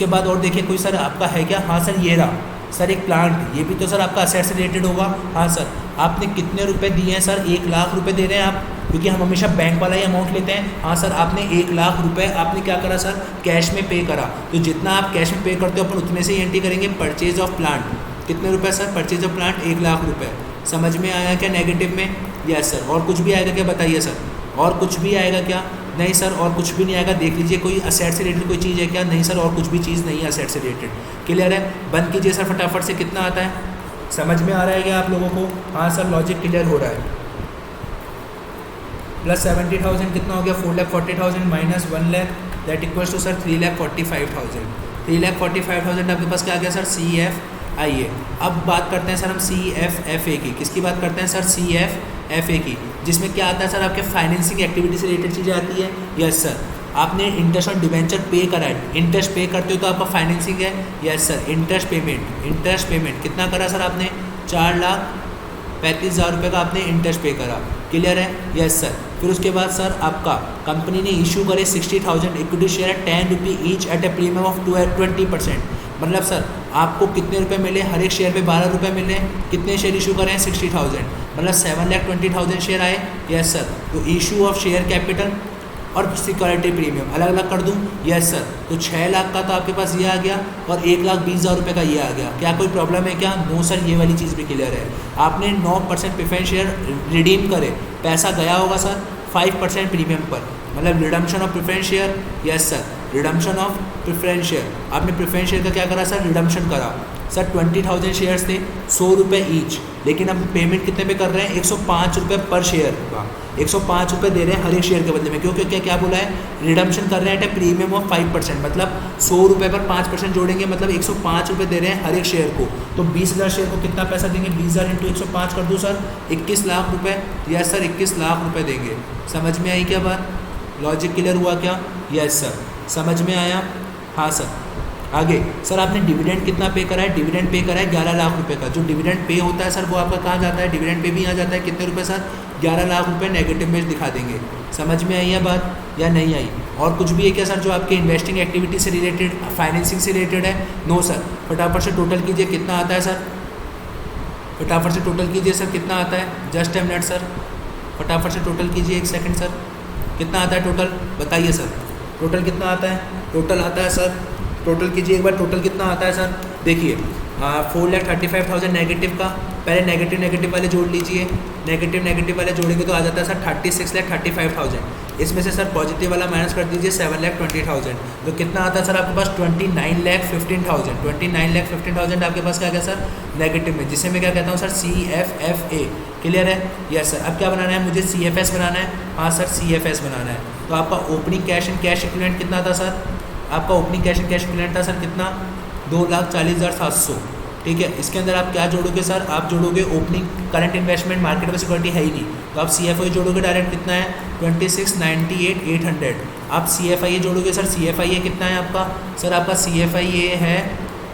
बाद और देखिए कोई सर आपका है क्या? हाँ सर, ये रहा सर एक प्लांट, ये भी तो सर आपका असेट से रिलेटेड होगा। हाँ सर, आपने कितने रुपए दिए हैं सर? 1,00,000 रुपये दे रहे हैं आप, क्योंकि हम हमेशा बैंक वाला ही अमाउंट लेते हैं। हाँ सर, आपने 1,00,000 रुपये आपने क्या करा सर? कैश में पे करा। तो जितना आप कैश में पे करते हो अपन उतने से ही एंट्री करेंगे। परचेज ऑफ प्लांट कितने रुपये सर? परचेज ऑफ प्लांट 1,00,000 रुपये। समझ में आया क्या नेगेटिव में? Yes sir. और कुछ भी आएगा क्या बताइए सर? और कुछ भी आएगा क्या? नहीं सर, और कुछ भी नहीं आएगा। देख लीजिए कोई असेट से रिलेटेड कोई चीज़ है क्या? नहीं सर, और कुछ भी चीज़ नहीं है असेट से रिलेटेड। क्लियर है? बंद कीजिए सर फटाफट से। कितना आता है? समझ में आ रहा है क्या आप लोगों को? हाँ सर, लॉजिक क्लियर हो रहा है। प्लस 70,000 कितना हो गया? 4,40,000 minus 1,00,000 that equals to sir 3,45,000। 3,45,000 आपके पास क्या आ गया सर? CFIA। अब बात करते हैं सर हम CFFA की। किसकी बात करते हैं सर? CFFA की, जिसमें क्या आता है सर? आपके फाइनेंसिंग एक्टिविटी से रिलेटेड चीज़ें आती है। यस सर, आपने इंटरेस्ट ऑन डिवेंचर पे करा है, इंटरेस्ट पे करते हो तो आपका फाइनेंसिंग है। यस सर, इंटरेस्ट पेमेंट कितना करा सर आपने? 4,35,000 रुपये का आपने इंटरेस्ट पे करा। क्लियर है? Yes sir. फिर उसके बाद सर आपका कंपनी ने इशू करे 60,000 इक्विटी शेयर 10 रुपये each at a premium of 20%। मतलब सर आपको कितने रुपए मिले, हर एक शेयर पे 12 रुपये मिले। कितने शेयर इशू करें, 60,000, मतलब 7,20,000 शेयर आए। Yes sir. तो इशू ऑफ शेयर कैपिटल और सिक्योरिटी प्रीमियम अलग अलग कर दूं, यस सर। तो 6 लाख का तो आपके पास ये आ गया और 1,20,000 रुपये का ये आ गया। क्या कोई प्रॉब्लम है क्या? नो सर, ये वाली चीज़ भी क्लियर है। आपने 9% प्रेफरेंस शेयर रिडीम करे, पैसा गया होगा सर 5% प्रीमियम पर, मतलब redemption of preference share, yes sir, redemption of preference share. आपने प्रेफरेंस शेयर का क्या करा सर, रिडम्पशन करा सर। 20,000 शेयर्स थे, 100 रुपये ईच, लेकिन हम पेमेंट कितने पे कर रहे हैं, 105 रुपये पर शेयर का, 105 रुपये दे रहे हैं हर एक शेयर के बदले में, क्योंकि क्या बोला है, रिडम्पशन कर रहे हैं एट प्रीमियम ऑफ 5%, मतलब 100 रुपये पर 5% जोड़ेंगे, मतलब 105 रुपये दे रहे हैं हर एक शेयर को। तो 20,000 शेयर को कितना पैसा देंगे, 20,000 इंटू 105 कर दूँ सर, 21 लाख रुपये। यस सर, 21 लाख रुपये देंगे। समझ में आई क्या बात, लॉजिक क्लियर हुआ क्या? यस सर, समझ में आया? हाँ सर। आगे सर, आपने डिविडेंड कितना पे करा है, डिविडेंड पे करा है 11 लाख रुपए का। जो डिविडेंड पे होता है सर वो आपका कहाँ जाता है, डिविडेंड पे भी यहाँ जाता है। कितने रुपए सर, 11 लाख रुपए नेगेटिव में दिखा देंगे। समझ में आई है बात या नहीं आई? और कुछ भी है क्या सर जो आपके इन्वेस्टिंग एक्टिविटी से रिलेटेड, फाइनेंसिंग से रिलेटेड है? No sir. फटाफट से टोटल कीजिए, कितना आता है सर, फटाफट से टोटल कीजिए सर, कितना आता है, जस्ट ए मिनट सर, फटाफट से टोटल कीजिए, 1 सेकेंड सर, कितना आता है टोटल बताइए सर, टोटल कितना आता है, टोटल आता है सर, टोटल कीजिए एक बार, टोटल कितना आता है सर। देखिए 4,35,000 नेगेटिव का, पहले नेगेटिव वाले जोड़ लीजिए, नेगेटिव वाले जोड़ेंगे तो आ जाता है सर 36,35,000। इसमें से सर पॉजिटिव वाला माइनस कर दीजिए 7,20,000, तो कितना आता है सर आपके पास 29,15,000। 29,15,000 आपके पास क्या गया सर, नेगेटिव में, जिसे मैं क्या कहता हूँ सर, CFFA। क्लियर है? Yes sir. अब क्या बनाना है मुझे, CFS बनाना है। हाँ सर, CFS बनाना है। तो आपका opening cash and cash equivalent कितना था सर, आपका opening cash and cash equivalent था सर कितना, 2,40,700। ठीक है, इसके अंदर आप क्या जोड़ोगे सर, आप जोड़ोगे ओपनिंग करंट इन्वेस्टमेंट, मार्केट में सिक्योरिटी है ही नहीं, तो आप CFI जोड़ोगे डायरेक्ट, कितना है 26,98,800। आप CFIA जोड़ोगे सर, CFIA कितना है आपका सर, आपका CFIA है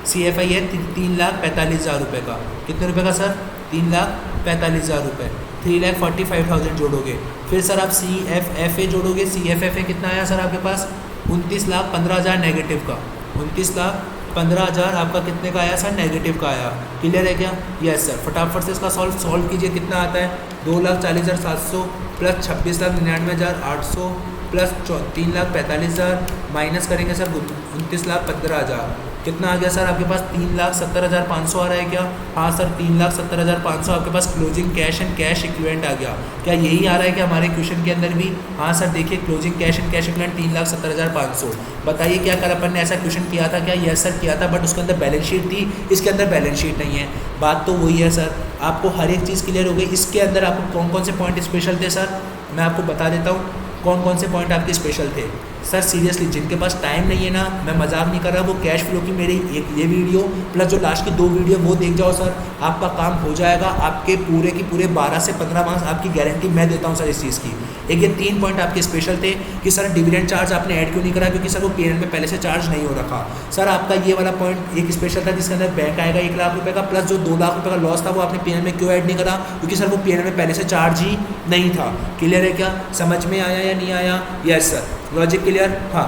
3,45,000 रुपये का। कितने रुपये का सर, 3,45,000 रुपये। 3,45,000 जोड़ोगे, फिर सर आप CFFA जोड़ोगे, CFFA कितना आया सर आपके पास, 29,15,000 नेगेटिव का, 29,15,000 आपका कितने का आया सर, नेगेटिव का आया। क्लियर है क्या? Yes sir. फटाफट से इसका सॉल्व कीजिए, कितना आता है, 2,40,700 प्लस 26,99,800 प्लस 3,45,000 माइनस करेंगे सर 29,15,000, कितना आ गया सर आपके पास, 3,70,500 आ रहा है क्या? हाँ सर, 3,70,500 आपके पास closing cash and cash equivalent आ गया। क्या यही आ रहा है कि हमारे क्वेश्चन के अंदर भी? हाँ सर, देखिए closing cash and cash equivalent 3,70,500। बताइए क्या कल अपन ने ऐसा क्वेश्चन किया था क्या? यस सर किया था, बट उसके अंदर बैलेंस शीट थी, इसके अंदर बैलेंस शीट नहीं है। बात तो वही है सर, आपको हर एक चीज़ क्लियर हो गई। इसके अंदर आपको कौन कौन से पॉइंट स्पेशल थे सर, मैं आपको बता देता हूँ कौन कौन से पॉइंट आपके स्पेशल थे सर। सीरियसली जिनके पास टाइम नहीं है ना, मैं मजाक नहीं कर रहा, वो कैश फ्लो की मेरी एक ये वीडियो प्लस जो लास्ट की 2 वीडियो वो देख जाओ सर, आपका काम हो जाएगा। आपके पूरे की पूरे 12 से 15 मार्क्स आपकी गारंटी मैं देता हूँ सर इस चीज़ की। एक ये 3 पॉइंट आपके स्पेशल थे कि सर डिविडेंड चार्ज आपने ऐड क्यों नहीं करा, क्योंकि सर वो पेरेंट में पहले से चार्ज नहीं हो रखा। सर आपका ये वाला पॉइंट एक स्पेशल था जिसके अंदर बैंक आएगा 1 लाख रुपये का, प्लस जो 2 लाख रुपये का लॉस था वो आपने पेरेंट में क्यों ऐड नहीं करा, क्योंकि सर वो पेरेंट में पहले से चार्ज ही नहीं था। क्लियर है क्या, समझ में आया या नहीं आया? Yes sir, logic clear. हाँ,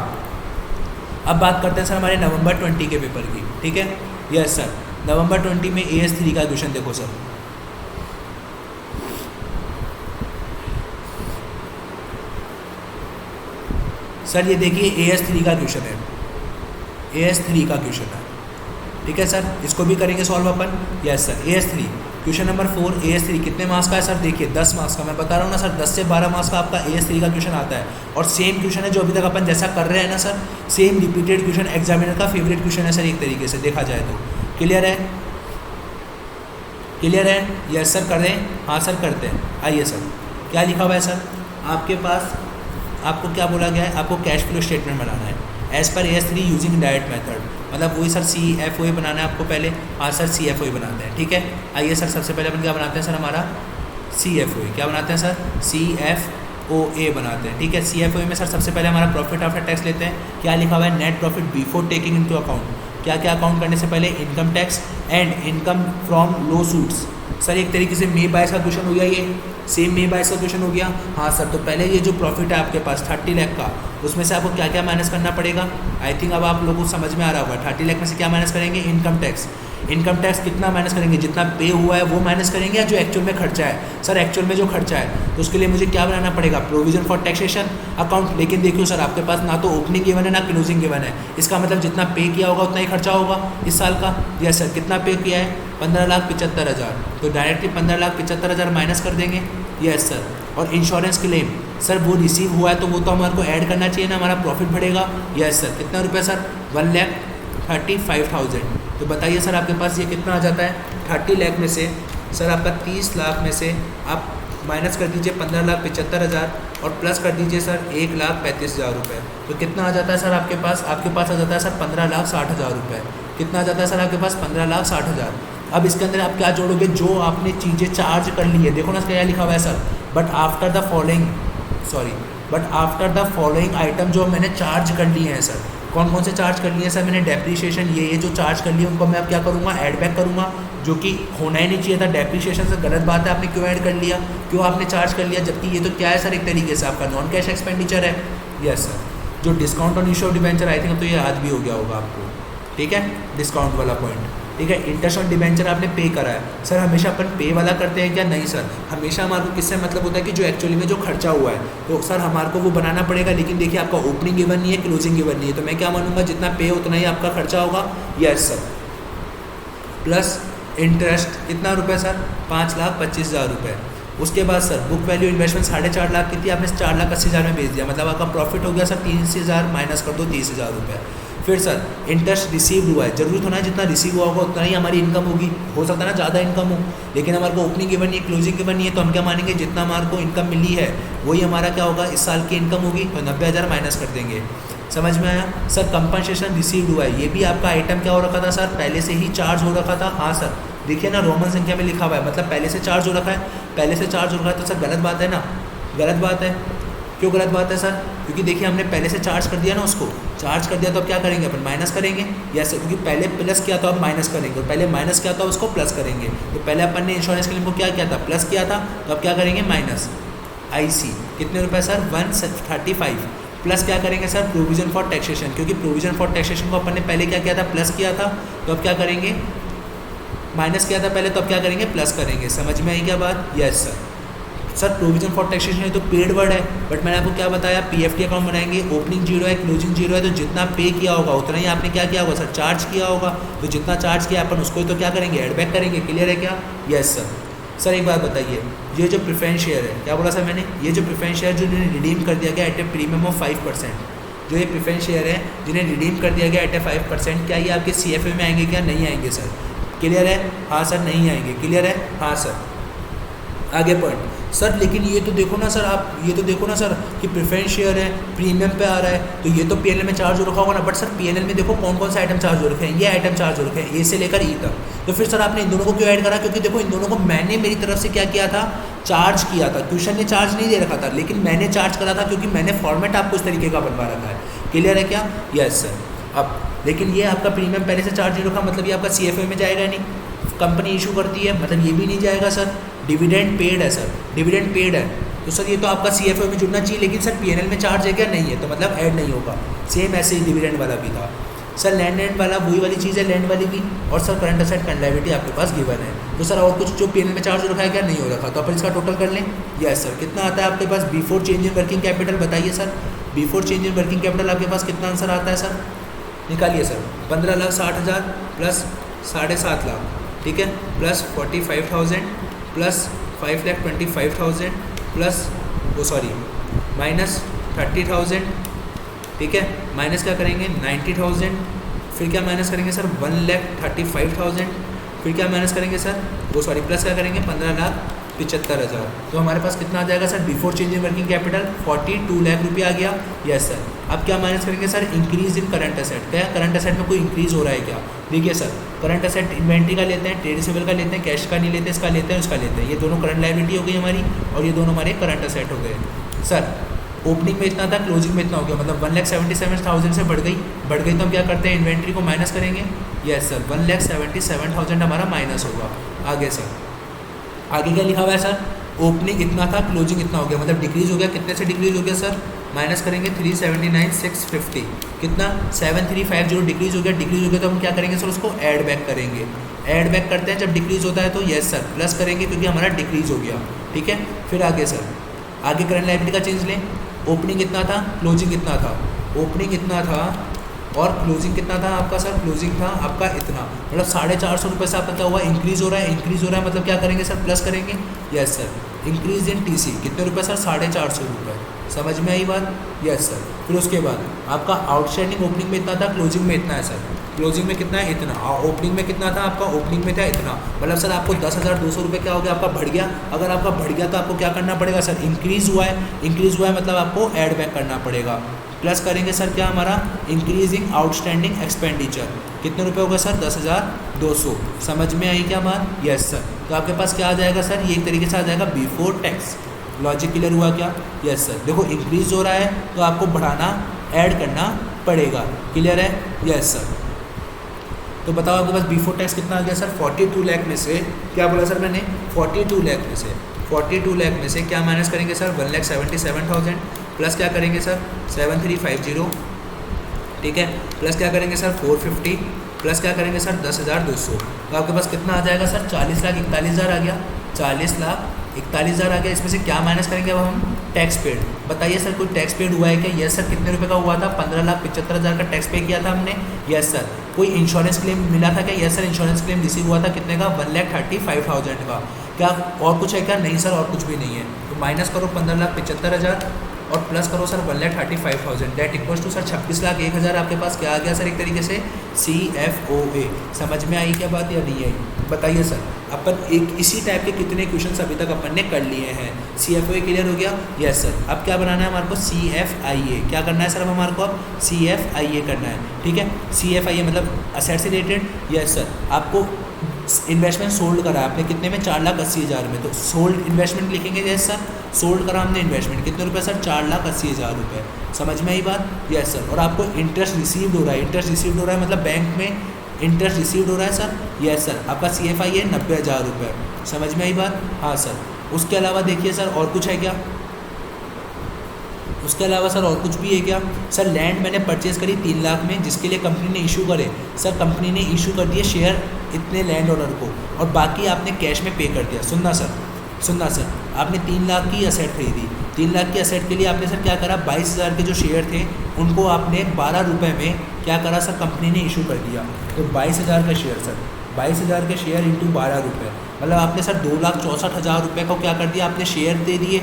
अब बात करते हैं सर हमारे नवंबर 20 के पेपर की। ठीक है, यस सर, नवंबर 20 में AS3 का क्वेश्चन देखो सर। सर ये देखिए AS3 का क्वेश्चन है, AS3 का क्वेश्चन है। ठीक है सर, इसको भी करेंगे सॉल्व अपन। Yes sir, AS3 question number 4 AS3 कितने मार्क्स का है सर, देखिए 10 मार्क्स का। मैं बता रहा हूँ ना सर, 10 से 12 मार्क्स का आपका AS3 का क्वेश्चन आता है। और सेम क्वेश्चन है जो अभी तक अपन जैसा कर रहे हैं ना sir, same repeated question, examiner का फेवरेट क्वेश्चन है सर एक तरीके से देखा जाए तो। क्लियर है, क्लियर है? यस सर, कर रहे हैं? हाँ सर करते हैं। आइए सर, क्या लिखा हुआ है सर आपके पास, आपको क्या बोला गया है, आपको कैश फ्लो स्टेटमेंट बनाना है as per AS3 using direct method, मतलब वही सर CFOA बनाना है आपको पहले। हाँ सर, CFOA बनाते हैं। ठीक है, आइए सर, सबसे पहले अपन क्या बनाते हैं सर, हमारा CFOA क्या बनाते हैं सर, CFOA बनाते हैं। ठीक है, CFOA में सर सबसे पहले हमारा प्रॉफिट आफ्टर टैक्स लेते हैं। क्या लिखा हुआ है, net profit before taking into account. क्या क्या अकाउंट करने से पहले, income tax and income from low suits, sir एक तरीके से मे 22 का क्वेश्चन हो गया, ये सेम मे 22 का क्वेश्चन हो गया। हाँ सर, तो पहले ये जो प्रॉफिट है आपके पास 30 लाख का, उसमें से आपको क्या क्या माइनस करना पड़ेगा। आई थिंक अब आप लोगों को समझ में आ रहा होगा। 30 लाख में से क्या माइनस करेंगे, इनकम टैक्स। इनकम टैक्स कितना माइनस करेंगे, जितना पे हुआ है वो माइनस करेंगे, या जो एक्चुअल में खर्चा है। सर एक्चुअल में जो खर्चा है तो उसके लिए मुझे क्या बनाना पड़ेगा, प्रोविजन फॉर टैक्सेशन अकाउंट। लेकिन देखियो सर, आपके पास ना तो ओपनिंग गिवन है ना क्लोजिंग गिवन है। इसका मतलब जितना पे किया होगा उतना ही खर्चा होगा इस साल का। यस सर, कितना पे किया है, 15,75,000, तो डायरेक्टली 15,75,000 माइनस कर देंगे। यस सर, और इंश्योरेंस क्लेम सर वो रिसीव हुआ है तो वो तो हमारे को ऐड करना चाहिए ना, हमारा प्रॉफिट बढ़ेगा। यस सर, कितना रुपये सर, 1,35,000। तो बताइए सर आपके पास ये कितना आ जाता है, 30 लाख में से सर आपका 30 लाख में से आप माइनस कर दीजिए 15,75,000 और प्लस कर दीजिए सर 1,35,000 रुपये। तो कितना आ जाता है सर आपके पास आ जाता है सर 15,60,000 रुपये। कितना आ जाता है सर आपके पास, 15,60,000। अब इसके अंदर आप क्या जोड़ोगे, जो आपने चीज़ें चार्ज कर ली है। देखो ना क्या लिखा हुआ है sir, but after the following item, जो मैंने चार्ज कर लिए हैं सर। कौन कौन से चार्ज कर लिए हैं सर मैंने, डेप्रीशिएशन, ये जो चार्ज कर लिए उनको मैं अब क्या करूँगा, ऐड बैक करूँगा, जो कि होना ही नहीं चाहिए था। डेप्रीशिएशन से गलत बात है, आपने क्यों ऐड कर लिया, क्यों आपने चार्ज कर लिया, जबकि ये तो क्या है सर, एक तरीके से आपका नॉन कैश एक्सपेंडिचर है। यस सर, जो discount on issue of debenture, I think तो ये याद भी हो गया होगा आपको, ठीक है, डिस्काउंट वाला पॉइंट, ठीक है। इंटरेस्ट ऑन डिबेंचर आपने पे करा है सर, हमेशा अपन पे वाला करते हैं क्या, नहीं सर, हमेशा हमारे को किससे मतलब होता है कि जो एक्चुअली में जो खर्चा हुआ है तो सर हमारे को वो बनाना पड़ेगा। लेकिन देखिए आपका ओपनिंग गिवन नहीं है, क्लोजिंग गिवन नहीं है, तो मैं क्या मानूंगा, जितना पे उतना ही आपका खर्चा होगा। यस सर, प्लस इंटरेस्ट कितना रुपये सर, 5,25,000 रुपये। उसके बाद sir book value investment 4.5 lakh की थी, आपने 4,80,000 में बेच दिया, मतलब आपका प्रॉफिट हो गया सर 30,000, माइनस कर दो 30,000 रुपये। फिर सर इंटरेस्ट रिसीव हुआ है, जरूरत होना है जितना रिसीव हुआ होगा उतना ही हमारी इनकम होगी। हो सकता है ना ज़्यादा इनकम हो, लेकिन हमारे को ओपनिंग गिवन नहीं है, क्लोजिंग गिवन नहीं है, तो हम क्या मानेंगे, जितना हमारे को इनकम मिली है वही हमारा क्या होगा, इस साल की इनकम होगी, तो 90,000 माइनस कर देंगे। समझ में आया सर। कंपनसेशन रिसीव्ड हुआ है, ये भी आपका आइटम क्या हो रखा था सर, पहले से ही चार्ज हो रखा था। हाँ सर, देखिए ना रोमन संख्या में लिखा हुआ है, मतलब पहले से चार्ज हो रखा है, पहले से चार्ज हो रखा है, तो सर गलत बात है ना, गलत बात है। क्यों गलत बात है सर, क्योंकि देखिए हमने पहले से चार्ज कर दिया ना, उसको चार्ज कर दिया तो अब क्या करेंगे अपन, माइनस करेंगे। या सर, क्योंकि पहले प्लस किया तो अब माइनस करेंगे, और पहले माइनस किया था उसको प्लस करेंगे। तो पहले अपन ने इंश्योरेंस क्लेम को क्या किया था, प्लस किया था, तो अब क्या करेंगे, माइनस। IC कितने रुपए सर, 135, प्लस क्या करेंगे सर, प्रोविजन फॉर टैक्सेशन, क्योंकि प्रोविजन फॉर टैक्सेशन को अपन ने पहले क्या किया था, प्लस किया था, तो अब क्या करेंगे, माइनस किया था पहले, तो अब क्या करेंगे, प्लस करेंगे। समझ में आई क्या बात। Yes sir. Sir provision for taxation है तो पेड वर्ड है, बट मैंने आपको क्या बताया, PFT अकाउंट बनाएंगे, ओपनिंग 0 है, क्लोजिंग 0 है, तो जितना पे किया होगा उतना ही आपने क्या किया होगा सर, चार्ज किया होगा। तो जितना चार्ज किया अपन उसको ही तो क्या करेंगे, एड बैक करेंगे। क्लियर है क्या। Yes sir. सर एक बात बताइए, ये जो प्रेफरेंस शेयर है, क्या बोला सर मैंने, ये जो प्रेफरेंस शेयर जो इन्हें रिडीम कर दिया गया एट ए प्रीमियम ऑफ 5%, जो ये प्रेफरेंस शेयर है जिन्हें रिडीम कर दिया गया एट ए 5%, क्या ये आपके CFA में आएंगे क्या, नहीं आएंगे सर। क्लियर है। हाँ सर, नहीं आएंगे। क्लियर है। हाँ सर। आगे पॉइंट सर, लेकिन ये तो देखो ना सर, आप ये तो देखो ना सर कि प्रेफरेंस शेयर है, प्रीमियम पे आ रहा है, तो ये तो PNL में चार्ज हो रखा होगा ना। बट सर PNL में देखो कौन कौन से आइटम चार्ज हो रखे हैं, ये आइटम चार्ज हो रखे हैं A से लेकर E तक। तो फिर सर आपने इन दोनों को क्यों ऐड करा, क्योंकि देखो इन दोनों को मैंने मेरी तरफ से क्या किया था, चार्ज किया था। क्वेश्चन ने चार्ज नहीं दे रखा था, लेकिन मैंने चार्ज करा था, क्योंकि मैंने फॉर्मेट आपको इस तरीके का बनवा रखा है। क्लियर है क्या। Yes sir. अब लेकिन ये आपका प्रीमियम पहले से चार्ज नहीं रखा, मतलब ये आपका CFA में जाएगा नहीं, कंपनी इशू करती है, मतलब ये भी नहीं जाएगा सर। डिविडेंड पेड है सर, डिविडेंड पेड है, तो सर ये तो आपका CFA में जुड़ना चाहिए, लेकिन सर PNL में चार्ज है क्या, नहीं है, तो मतलब ऐड नहीं होगा। सेम ऐसे ही डिविडेंड वाला भी था सर। लैंड वाला वही वाली चीज़ है, लैंड वाली भी, और sir current asset and liability आपके पास गिवन है। तो सर और कुछ जो PNL में चार्ज हो रखा है क्या, नहीं हो रखा, तो अपन इसका टोटल कर लें। Yes sir. कितना आता है आपके पास before change in working capital, बताइए sir. Before change in working capital आपके पास कितना आंसर आता है सर, निकालिए सर। 15,60,000 प्लस 7.5 लाख, ठीक है, प्लस 45,000 प्लस 5,25,000 प्लस माइनस 30,000, ठीक है, माइनस क्या करेंगे 90,000, फिर क्या माइनस करेंगे सर 1,35,000, फिर क्या माइनस करेंगे सर प्लस क्या करेंगे 15,75,000। तो हमारे पास कितना आ जाएगा sir, before change in working capital 42 lakh रुपये आ गया। Yes sir. अब क्या माइनस करेंगे sir, increase in current asset. क्या करंट असेट में कोई इंक्रीज हो रहा है क्या, देखिए सर, करंट असेट इन्वेंट्री का लेते हैं, ट्रेड रिसीवेबल का लेते हैं, कैश का नहीं लेते, इसका लेते हैं, उसका लेते हैं। ये दोनों करंट लायबिलिटी हो गई हमारी, और ये दोनों हमारे करंट असेट हो गए सर। ओपनिंग में इतना था, क्लोजिंग में इतना हो गया, मतलब 1,77,000 से बढ़ गई तो हम क्या करते हैं, इन्वेंट्री को माइनस करेंगे। यस सर, 1,77,000 हमारा माइनस होगा। आगे सर आगे क्या लिखा हुआ है सर, ओपनिंग इतना था, क्लोजिंग इतना हो गया, मतलब डिक्रीज हो गया, कितने से डिक्रीज हो गया सर, माइनस करेंगे 379,650, कितना 7350 डिक्रीज हो गया, डिक्रीज हो गया तो हम क्या करेंगे सर, उसको ऐड बैक करेंगे, ऐड बैक करते हैं जब डिक्रीज होता है तो यस सर प्लस करेंगे क्योंकि हमारा डिक्रीज हो गया, ठीक है। फिर आगे सर, आगे करंट लायबिलिटी का चेंज लें, ओपनिंग कितना था, क्लोजिंग कितना था, ओपनिंग इतना था और क्लोजिंग कितना था आपका सर, क्लोजिंग था आपका इतना, मतलब 450 रुपये से आपका क्या हुआ, इंक्रीज हो रहा है, इंक्रीज हो रहा है मतलब क्या करेंगे सर, प्लस करेंगे, yes sir. Increase in TC कितने रुपये सर, 450 रुपये, समझ में आई बात, यस सर। फिर उसके बाद आपका आउटस्टैंडिंग ओपनिंग में इतना था, क्लोजिंग में इतना है सर, क्लोजिंग में कितना है इतना, ओपनिंग में कितना था आपका, ओपनिंग में था इतना, मतलब सर आपको 10,200 रुपये क्या हो गया आपका बढ़ गया। अगर आपका बढ़ गया तो आपको क्या करना पड़ेगा सर, इंक्रीज़ हुआ है, इंक्रीज़ हुआ है मतलब आपको ऐड बैक करना पड़ेगा, प्लस करेंगे सर क्या हमारा, इंक्रीजिंग आउटस्टैंडिंग एक्सपेंडिचर, कितने रुपए होगा सर, 10,200, समझ में आई क्या बात, यस सर। तो आपके पास क्या आ जाएगा सर, ये एक तरीके से आ जाएगा बिफोर टैक्स, लॉजिक क्लियर हुआ क्या, यस सर। देखो इंक्रीज हो रहा है तो आपको बढ़ाना, ऐड करना पड़ेगा, क्लियर है, यस सर। तो बताओ आपके पास बिफोर टैक्स कितना आ गया सर, 42 लाख में से क्या बोला सर मैंने, 42 लाख में से, 42 लाख में से क्या माइनस करेंगे सर, 1,77,000 प्लस क्या करेंगे सर 7350, ठीक है, प्लस क्या करेंगे सर 450, प्लस क्या करेंगे सर 10,200, तो आपके पास कितना आ जाएगा सर 40,41,000 आ गया, 40,41,000 आ गया। इसमें से क्या माइनस करेंगे अब हम, टैक्स पेड, बताइए सर कोई टैक्स पेड हुआ है क्या, यस सर। कितने रुपए का हुआ था, 15,75,000 का टैक्स पे किया था हमने, यस सर। कोई इंश्योरेंस क्लेम मिला था क्या, yes sir insurance claim receive हुआ था, कितने का, 1,35,000 का। क्या और कुछ है क्या, नहीं सर और कुछ भी नहीं है, तो माइनस करो 15,75,000 और प्लस करो sir 1,35,000, that equals to sir 26,01,000 आपके पास क्या आ गया सर, एक तरीके से CFOA। समझ में आई क्या बात या नहीं आई, बताइए सर। अपन एक इसी टाइप के कितने क्वेश्चंस अभी तक अपन ने कर लिए हैं। CFOA क्लियर हो गया, यस सर। अब क्या बनाना है हमारे को, CFIA, क्या करना है सर अब हमारे को, अब CFIA करना है, ठीक है। CFIA मतलब असेट से रिलेटेड, यस सर। आपको इन्वेस्टमेंट सोल्ड करा आपने कितने में, 4,80,000 में, तो सोल्ड इन्वेस्टमेंट लिखेंगे, यस सर। सोल्ड करा हमने इन्वेस्टमेंट कितने रुपए सर, 4,80,000 रुपये, समझ में आई बात, यस सर। और आपको इंटरेस्ट रिसीव्ड हो रहा है, इंटरेस्ट रिसीव्ड हो रहा है मतलब बैंक में इंटरेस्ट रिसीव्ड हो रहा है सर, यस सर। आपका CFIA 90,000 रुपये, समझ में आई बात, हाँ सर। उसके अलावा देखिए सर और कुछ है क्या, उसके अलावा सर और कुछ भी है क्या सर। लैंड मैंने परचेज़ करी 3 लाख में, जिसके लिए कंपनी ने इशू करे सर, कंपनी ने इशू कर दिए शेयर इतने लैंड ओनर को, और बाकी आपने कैश में पे कर दिया। सुनना सर, सुनना सर, आपने 3 लाख की असेट खरीदी, 3 लाख की असेट के लिए आपने सर क्या करा, 22,000 के जो शेयर थे उनको आपने 12 रुपये में क्या करा सर, कंपनी ने इशू कर दिया। तो 22,000 का शेयर सर, 22,000 के शेयर इंटू 12 रुपये, मतलब आपने सर 2,64,000 रुपये को क्या कर दिया, आपने शेयर दे दिए,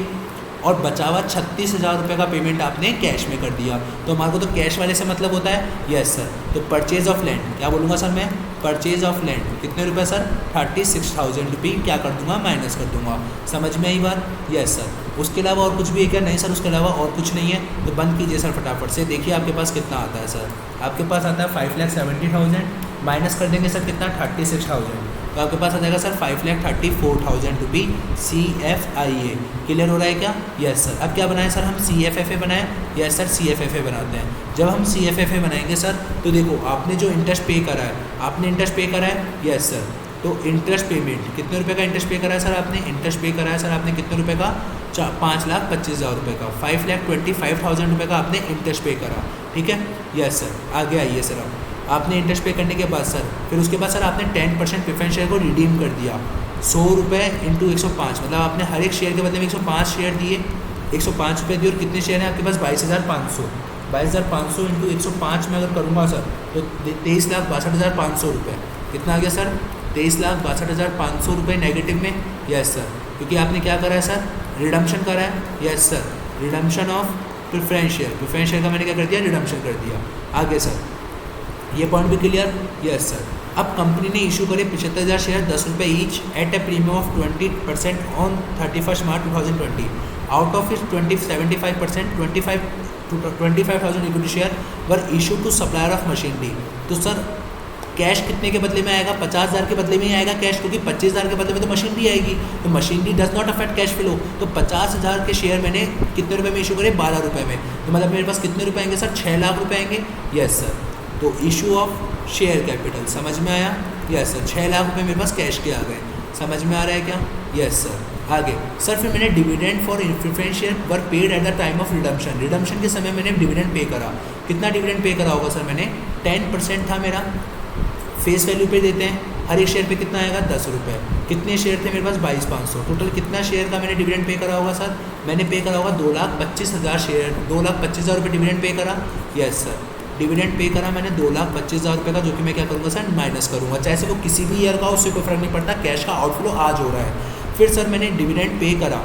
और बचा हुआ 36,000 रुपये का पेमेंट आपने कैश में कर दिया। तो हमारे को तो कैश वाले से मतलब होता है, यस सर। तो परचेज ऑफ लैंड क्या बोलूँगा सर मैं, परचेज ऑफ लैंड कितने रुपए सर, 36,000 रुपये क्या कर दूंगा, माइनस कर दूंगा, समझ में आई बात, यस सर। उसके अलावा और कुछ भी है क्या, नहीं सर उसके अलावा और कुछ नहीं है। तो बंद कीजिए सर फटाफट से, देखिए आपके पास कितना आता है सर। आपके पास आता है 5,70,000, माइनस कर देंगे सर कितना, 36,000, तो आपके पास आ जाएगा सर 5,34,000 रुपये CFIA। क्लियर हो रहा है क्या, यस सर। अब क्या बनाएं सर हम, CFFA बनाएं, यस सर CFFA बनाते हैं। जब हम CFFA बनाएंगे सर, तो देखो आपने जो इंटरेस्ट पे करा है, आपने इंटरेस्ट पे करा है, यस सर। तो इंटरेस्ट पेमेंट कितने रुपए का इंटरेस्ट पे करा है सर आपने, इंटरेस्ट पे करा है सर आपने कितने रुपए का, 5,25,000 रुपये का, 5,25,000 रुपये का आपने इंटरेस्ट पे करा, ठीक है, यस सर। आगे आइए सर, अब आपने इंटरेस्ट पे करने के बाद सर, फिर उसके बाद सर आपने 10% प्रेफरेंस शेयर को रिडीम कर दिया, 100 रुपये इंटू 105, मतलब आपने हर एक शेयर के बदले में 105 शेयर दिए, 105 रुपये दिए, और कितने शेयर हैं आपके पास, 22,500, 22,500 इंटू 105 में अगर करूँगा सर तो 23,62,500 रुपये, कितना आ गया सर, 23,62,500 रुपये नेगेटिव में, यस सर। क्योंकि आपने क्या करा है सर, रिडम्पशन करा है, yes sir, redemption of preference share, preference share का मैंने क्या कर दिया, रिडम्पशन कर दिया। आगे सर, ये पॉइंट भी क्लियर, यस सर। अब कंपनी ने इशू करे 75,000 शेयर 10 रुपये each at a premium of 20% on 31 March 2020, out of it 75% 25,000 equity share were issue to supplier of machinery. तो सर कैश कितने के बदले में आएगा, 50,000 के बदले में ही आएगा कैश, क्योंकि 25,000 के बदले में तो मशीनरी आएगी, तो machinery does not affect cash flow. तो 50,000 के शेयर मैंने कितने रुपये में इशू करे, 12 रुपये में, तो मतलब मेरे पास कितने रुपये आएंगे सर, 6 लाख रुपये आएंगे, यस सर। तो इशू ऑफ शेयर कैपिटल समझ में आया, यस सर, 6 लाख रुपये मेरे पास कैश के आ गए, समझ में आ रहा है क्या? Yes sir. आगे सर फिर मैंने dividend for preference share were paid at the time of redemption, redemption के समय मैंने डिविडेंड पे करा। कितना डिविडेंड पे करा होगा सर मैंने? 10% था मेरा, फेस वैल्यू पे देते हैं, हर एक शेयर पे कितना आएगा 10 रुपये। कितने शेयर थे मेरे पास? 22,500। टोटल कितना शेयर का मैंने डिविडेंड पे करा होगा सर? मैंने पे करा होगा 2,25,000 शेयर, 2,25,000 रुपये डिविडेंड पे करा। यस सर, डिविडेंड पे करा मैंने 2,25,000 रुपये का, जो कि मैं क्या करूँगा सर? माइनस करूँगा, चाहे से वो किसी भी ईयर का हो, उससे कोई फर्क नहीं पड़ता, कैश का आउटफ्लो आज हो रहा है। फिर सर मैंने डिविडेंड पे करा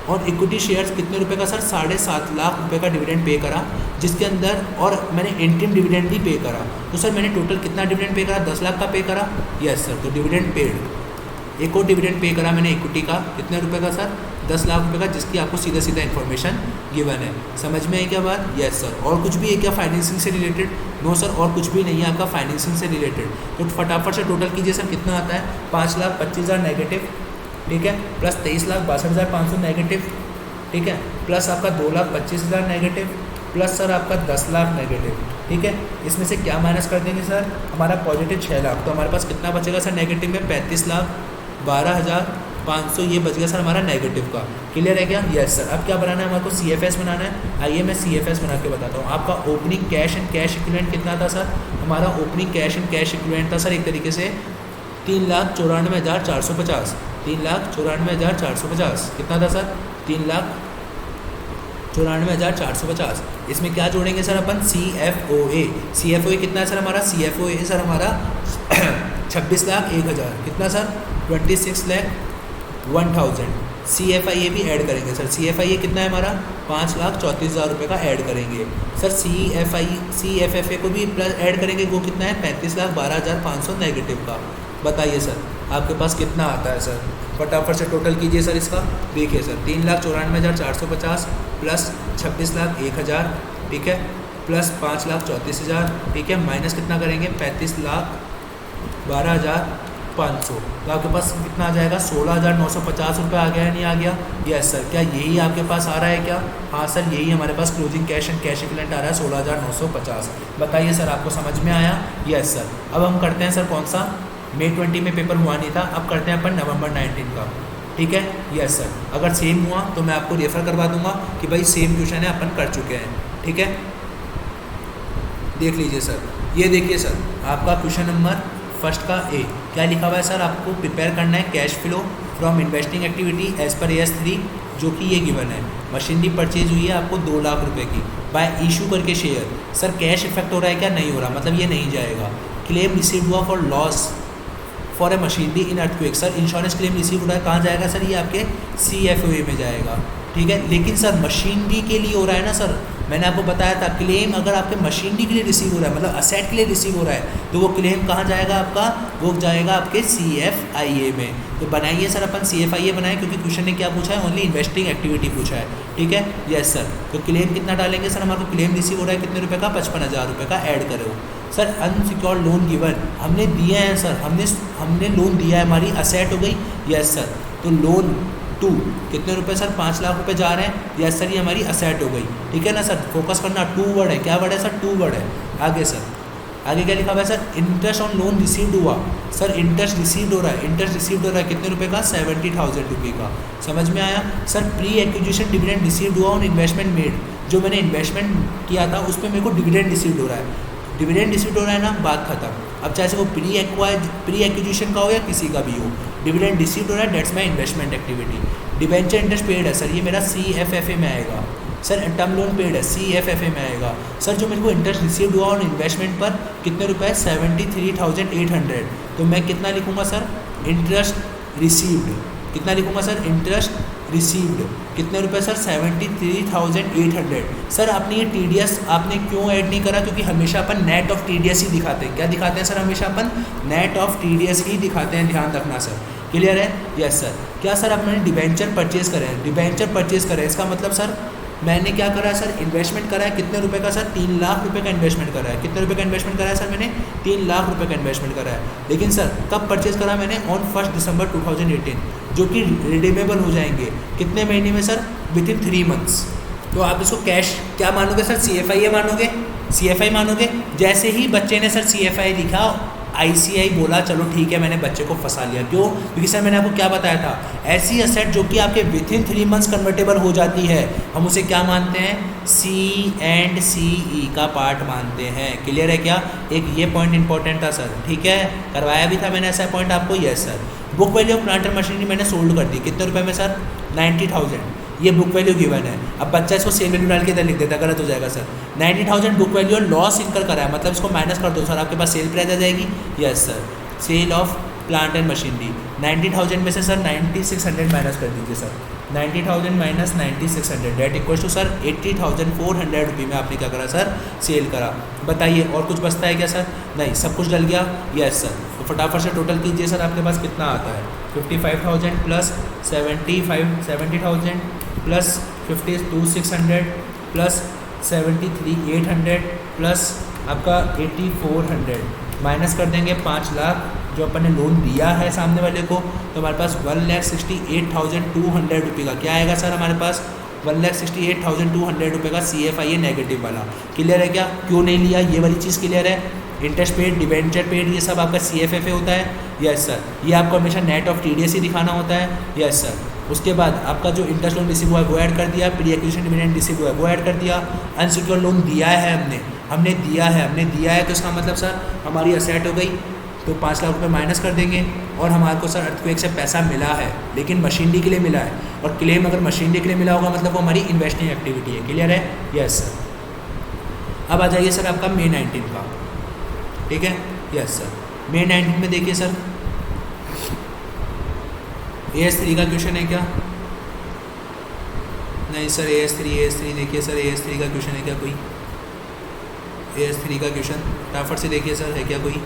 और इक्विटी शेयर्स कितने रुपए का सर? 7.5 लाख रुपए का डिविडेंड पे करा, जिसके अंदर और मैंने इंटरिम डिविडेंड भी पे करा। तो सर मैंने टोटल कितना डिविडेंड पे करा? 10 लाख का पे करा। यस सर, तो डिविडेंड पेड। एक और डिविडेंड पे करा मैंने इक्विटी का, कितने रुपए का सर? 10 लाख रुपए का, जिसकी आपको सीधा सीधा इन्फॉर्मेशन गिवन है। समझ में आई क्या बात? Yes sir. और कुछ भी है क्या फाइनेंसिंग से रिलेटेड? नो सर, और कुछ भी नहीं है आपका फाइनेंसिंग से रिलेटेड। तो फटाफट से टोटल कीजिए सर, कितना आता है? 5,25,000 नेगेटिव, ठीक है, प्लस 23,62,500 नेगेटिव, ठीक है, प्लस आपका 2,25,000 नेगेटिव, प्लस सर आपका 10 लाख नेगेटिव, ठीक है। इसमें से क्या माइनस कर देंगे सर? हमारा पॉजिटिव 6 लाख, तो हमारे पास कितना बचेगा सर नेगेटिव में? 35,12,500 ये बच गया सर हमारा नेगेटिव का। क्लियर है क्या? Yes sir. अब क्या बनाना है हमारे को? CFS बनाना है। आइए मैं CFS बना के बताता हूँ। आपका opening cash and cash equivalent कितना था सर? हमारा opening cash and cash equivalent था सर एक तरीके से 3,94,450, 3,94,450। कितना था सर? 3,94,450। इसमें क्या जोड़ेंगे सर अपन? CFOA। CFOA कितना है सर हमारा? CFOA सर हमारा 26,01,000। कितना सर? 26,01,000। CFIA भी ऐड करेंगे सर। CFIA कितना है हमारा? 5,34,000 रुपये का ऐड करेंगे सर। CFFA को भी प्लस ऐड करेंगे, वो कितना है? 35,12,500 नेगेटिव का। बताइए सर आपके पास कितना आता है सर? फटाफट से टोटल कीजिए सर इसका। देखिए सर 3,94,450 प्लस 26,01,000, ठीक है, प्लस 5,34,000, ठीक है, माइनस कितना करेंगे? 35,12,500। तो आपके पास कितना आ जाएगा? 16,950 रुपये आ गया है, नहीं आ गया? Yes sir. क्या यही आपके पास आ रहा है क्या? हाँ सर, यही हमारे पास closing cash and cash equivalent आ रहा है 16,950। बताइए सर आपको समझ में आया? Yes sir. अब हम करते हैं सर कौन सा? May 20 में पेपर हुआ नहीं था, अब करते हैं अपन November 19 का, ठीक है। Yes sir. अगर सेम हुआ तो मैं आपको रेफर करवा दूंगा कि भाई सेम क्वेश्चन है, अपन कर चुके हैं, ठीक है। देख लीजिए सर, ये देखिए सर आपका क्वेश्चन नंबर फर्स्ट का ए क्या लिखा हुआ है सर? आपको प्रिपेयर करना है cash flow from investing activity as per AS3, जो कि ये गिवन है। मशीनरी परचेज हुई है आपको 2 लाख रुपए की बाय इशू करके शेयर। सर कैश इफेक्ट हो रहा है क्या? नहीं हो रहा, मतलब ये नहीं जाएगा। क्लेम रिसीव हुआ for loss for a machinery in earthquake. Sir insurance claim receive हो रहा है, कहाँ जाएगा सर? ये आपके CFOA में जाएगा, ठीक है। लेकिन सर मशीनरी के लिए हो रहा है ना सर, मैंने आपको बताया था क्लेम अगर आपके मशीनरी के लिए रिसीव हो रहा है, मतलब असेट के लिए रिसीव हो रहा है, तो वो क्लेम कहाँ जाएगा आपका? वो जाएगा आपके CFIA में। तो बनाइए सर अपन CFIA बनाए, क्योंकि क्वेश्चन ने क्या पूछा है? ओनली इन्वेस्टिंग एक्टिविटी पूछा है, ठीक है। Yes sir. तो क्लेम कितना डालेंगे सर? हमारे को क्लेम रिसीव हो रहा है कितने रुपये का? 55,000 रुपये का ऐड करो सर। अनसिक्योर्ड लोन गिवन हमने दिया है सर, हमने लोन दिया है, हमारी असेट हो गई। Yes sir. तो लोन 2 कितने रुपए सर? 5 लाख रुपए जा रहे हैं। यस सर, ये हमारी असेट हो गई, ठीक है ना सर। फोकस करना, 2 वर्ड है। क्या वर्ड है सर? 2 वर्ड है। आगे सर, आगे क्या लिखा हुआ है sir? Interest on loan received हुआ सर, इंटरेस्ट रिसीव्ड हो रहा है, इंटरेस्ट रिसीव्ड हो रहा है कितने रुपए का? 70,000 रुपये का। समझ में आया sir? Pre acquisition dividend received हुआ ऑन इन्वेस्टमेंट मेड, जो मैंने इन्वेस्टमेंट किया था उस पर मेरे को डिविडेंड रिसीव्ड हो रहा है। डिविडेंड रिसीव्ड हो रहा है ना, बात खत्म। अब चाहे से वो प्री एक्विजिशन का हो या किसी का भी हो, डिविडेंड रिसीव्ड हो रहा है, that's my investment activity. Debenture interest paid है सर, ये मेरा CFFA में आएगा सर। टर्म लोन पेड है, CFFA में आएगा सर। जो मेरे को इंटरेस्ट रिसीव्ड हुआ और इन्वेस्टमेंट पर कितने रुपए? 73,800। तो मैं कितना लिखूँगा सर? Interest received. कितना लिखूँगा सर? इंटरेस्ट रिसीव्ड कितने रुपए सर? 73,800। सर आपने ये TDS आपने क्यों ऐड नहीं करा? क्योंकि हमेशा अपन नेट ऑफ TDS ही दिखाते हैं। क्या दिखाते हैं सर? हमेशा अपन नेट ऑफ TDS ही दिखाते हैं, ध्यान रखना सर। क्लियर है? Yes sir. क्या सर आपने डिबेंचर परचेज करें? डिबेंचर परचेज करें, इसका मतलब सर मैंने क्या करा है सर? इन्वेस्टमेंट करा है कितने रुपए का सर? 3 लाख रुपए का इन्वेस्टमेंट करा है। कितने रुपए का इन्वेस्टमेंट करा है सर? मैंने 3 लाख रुपए का इन्वेस्टमेंट करा है। लेकिन सर कब परचेज करा मैंने? ऑन 1 दिसंबर 2018, जो कि रिडीमेबल हो जाएंगे कितने महीने में सर? Within 3 months. तो आप इसको कैश क्या मानोगे सर? CFIA मानोगे? CFI मानोगे? जैसे ही बच्चे ने सर CFI लिखा, ICI बोला चलो ठीक है, मैंने बच्चे को फंसा लिया। क्यों? क्योंकि सर मैंने आपको क्या बताया था, ऐसी असेट जो कि आपके विथिन 3 मंथ्स कन्वर्टेबल हो जाती है, हम उसे क्या मानते हैं, C&CE का पार्ट मानते हैं। क्लियर है क्या? एक ये पॉइंट इंपॉर्टेंट था सर, ठीक है, करवाया भी था मैंने ऐसा पॉइंट आपको। Yes sir. Book value of plant and machinery मैंने सोल्ड कर दी, कितने रुपए में सर, 90,000। ये बुक वैल्यू गिवन है। अब बच्चा इसको सेल वैल्यू डाल के इधर लिख देता, गलत हो जाएगा सर। 90,000 बुक वैल्यू और लॉस इनकर करा है, मतलब इसको माइनस कर दो सर, आपके पास सेल प्राइस आ जाएगी। Yes sir. Sale of plant and machinery 90,000 में से सर 9,600 माइनस कर दीजिए sir. 90,000 minus 9,600 that equal to sir 80,400 रुपये में आपने क्या करा सर, सेल करा। बताइए और कुछ बचता है क्या सर? नहीं, सब कुछ डल गया। Yes sir. तो फटाफट से टोटल कीजिए सर, आपके पास कितना आता है, 55,000 प्लस 70,000 प्लस 52,600 प्लस 73,800 प्लस आपका 8,400 माइनस कर देंगे 5 लाख जो अपन ने लोन दिया है सामने वाले को, तो हमारे पास 1,68,200 रुपये का क्या आएगा सर, हमारे पास 1,68,200 रुपये का CFI है नेगेटिव वाला। क्लियर है क्या? क्यों नहीं लिया, ये वाली चीज़ क्लियर है। इंटरेस्ट पेड, डिवेंचर पेड, ये सब आपका CFFA होता है। Yes sir. ये आपको हमेशा नेट ऑफ TDS ही दिखाना होता है। Yes sir. उसके बाद आपका जो इंटरेस्ट लोन रिसीव हुआ है वो ऐड कर दिया, प्री एक्विजिशन डिविडेंड रिसीव हुआ है वो ऐड कर दिया, अनसिक्योर्ड लोन दिया है हमने दिया है, तो इसका मतलब सर हमारी असेट हो गई, तो 5 लाख रुपये माइनस कर देंगे। और हमारे को सर अर्थक्वेक से पैसा मिला है, लेकिन मशीनरी के लिए मिला है, और क्लेम अगर मशीनरी के लिए मिला होगा मतलब वो हमारी इन्वेस्टिंग एक्टिविटी है। क्लियर है? Yes sir. अब आ जाइए सर आपका May 19 का, ठीक है। Yes sir. May 19 में देखिए सर, AS3 का क्वेश्चन है क्या? नहीं सर, AS3 देखिए सर, AS3 का क्वेश्चन है क्या कोई? AS3 का क्वेश्चन फटाफट से देखिए सर, है क्या कोई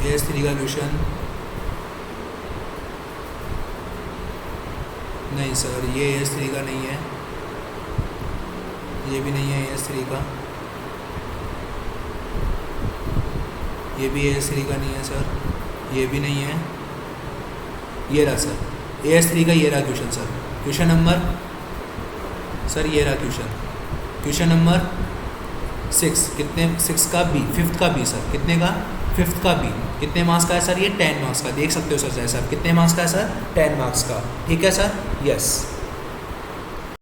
AS3 का क्वेश्चन? नहीं सर, ये AS3 का नहीं है, ये भी नहीं है AS3 का, ये भी AS3 का नहीं है सर, ये भी नहीं है। ये रहा सर AS3 का, ये रहा question sir. Question number sir, ये रहा क्वेश्चन नंबर 6। कितने? 6 का B, 5th का B सर। कितने का? 5th का B। कितने मार्क्स का है सर? ये 10 मार्क्स का। देख सकते हो सर, जैसा कितने मार्क्स का है सर? 10 मार्क्स का। ठीक है सर। यस।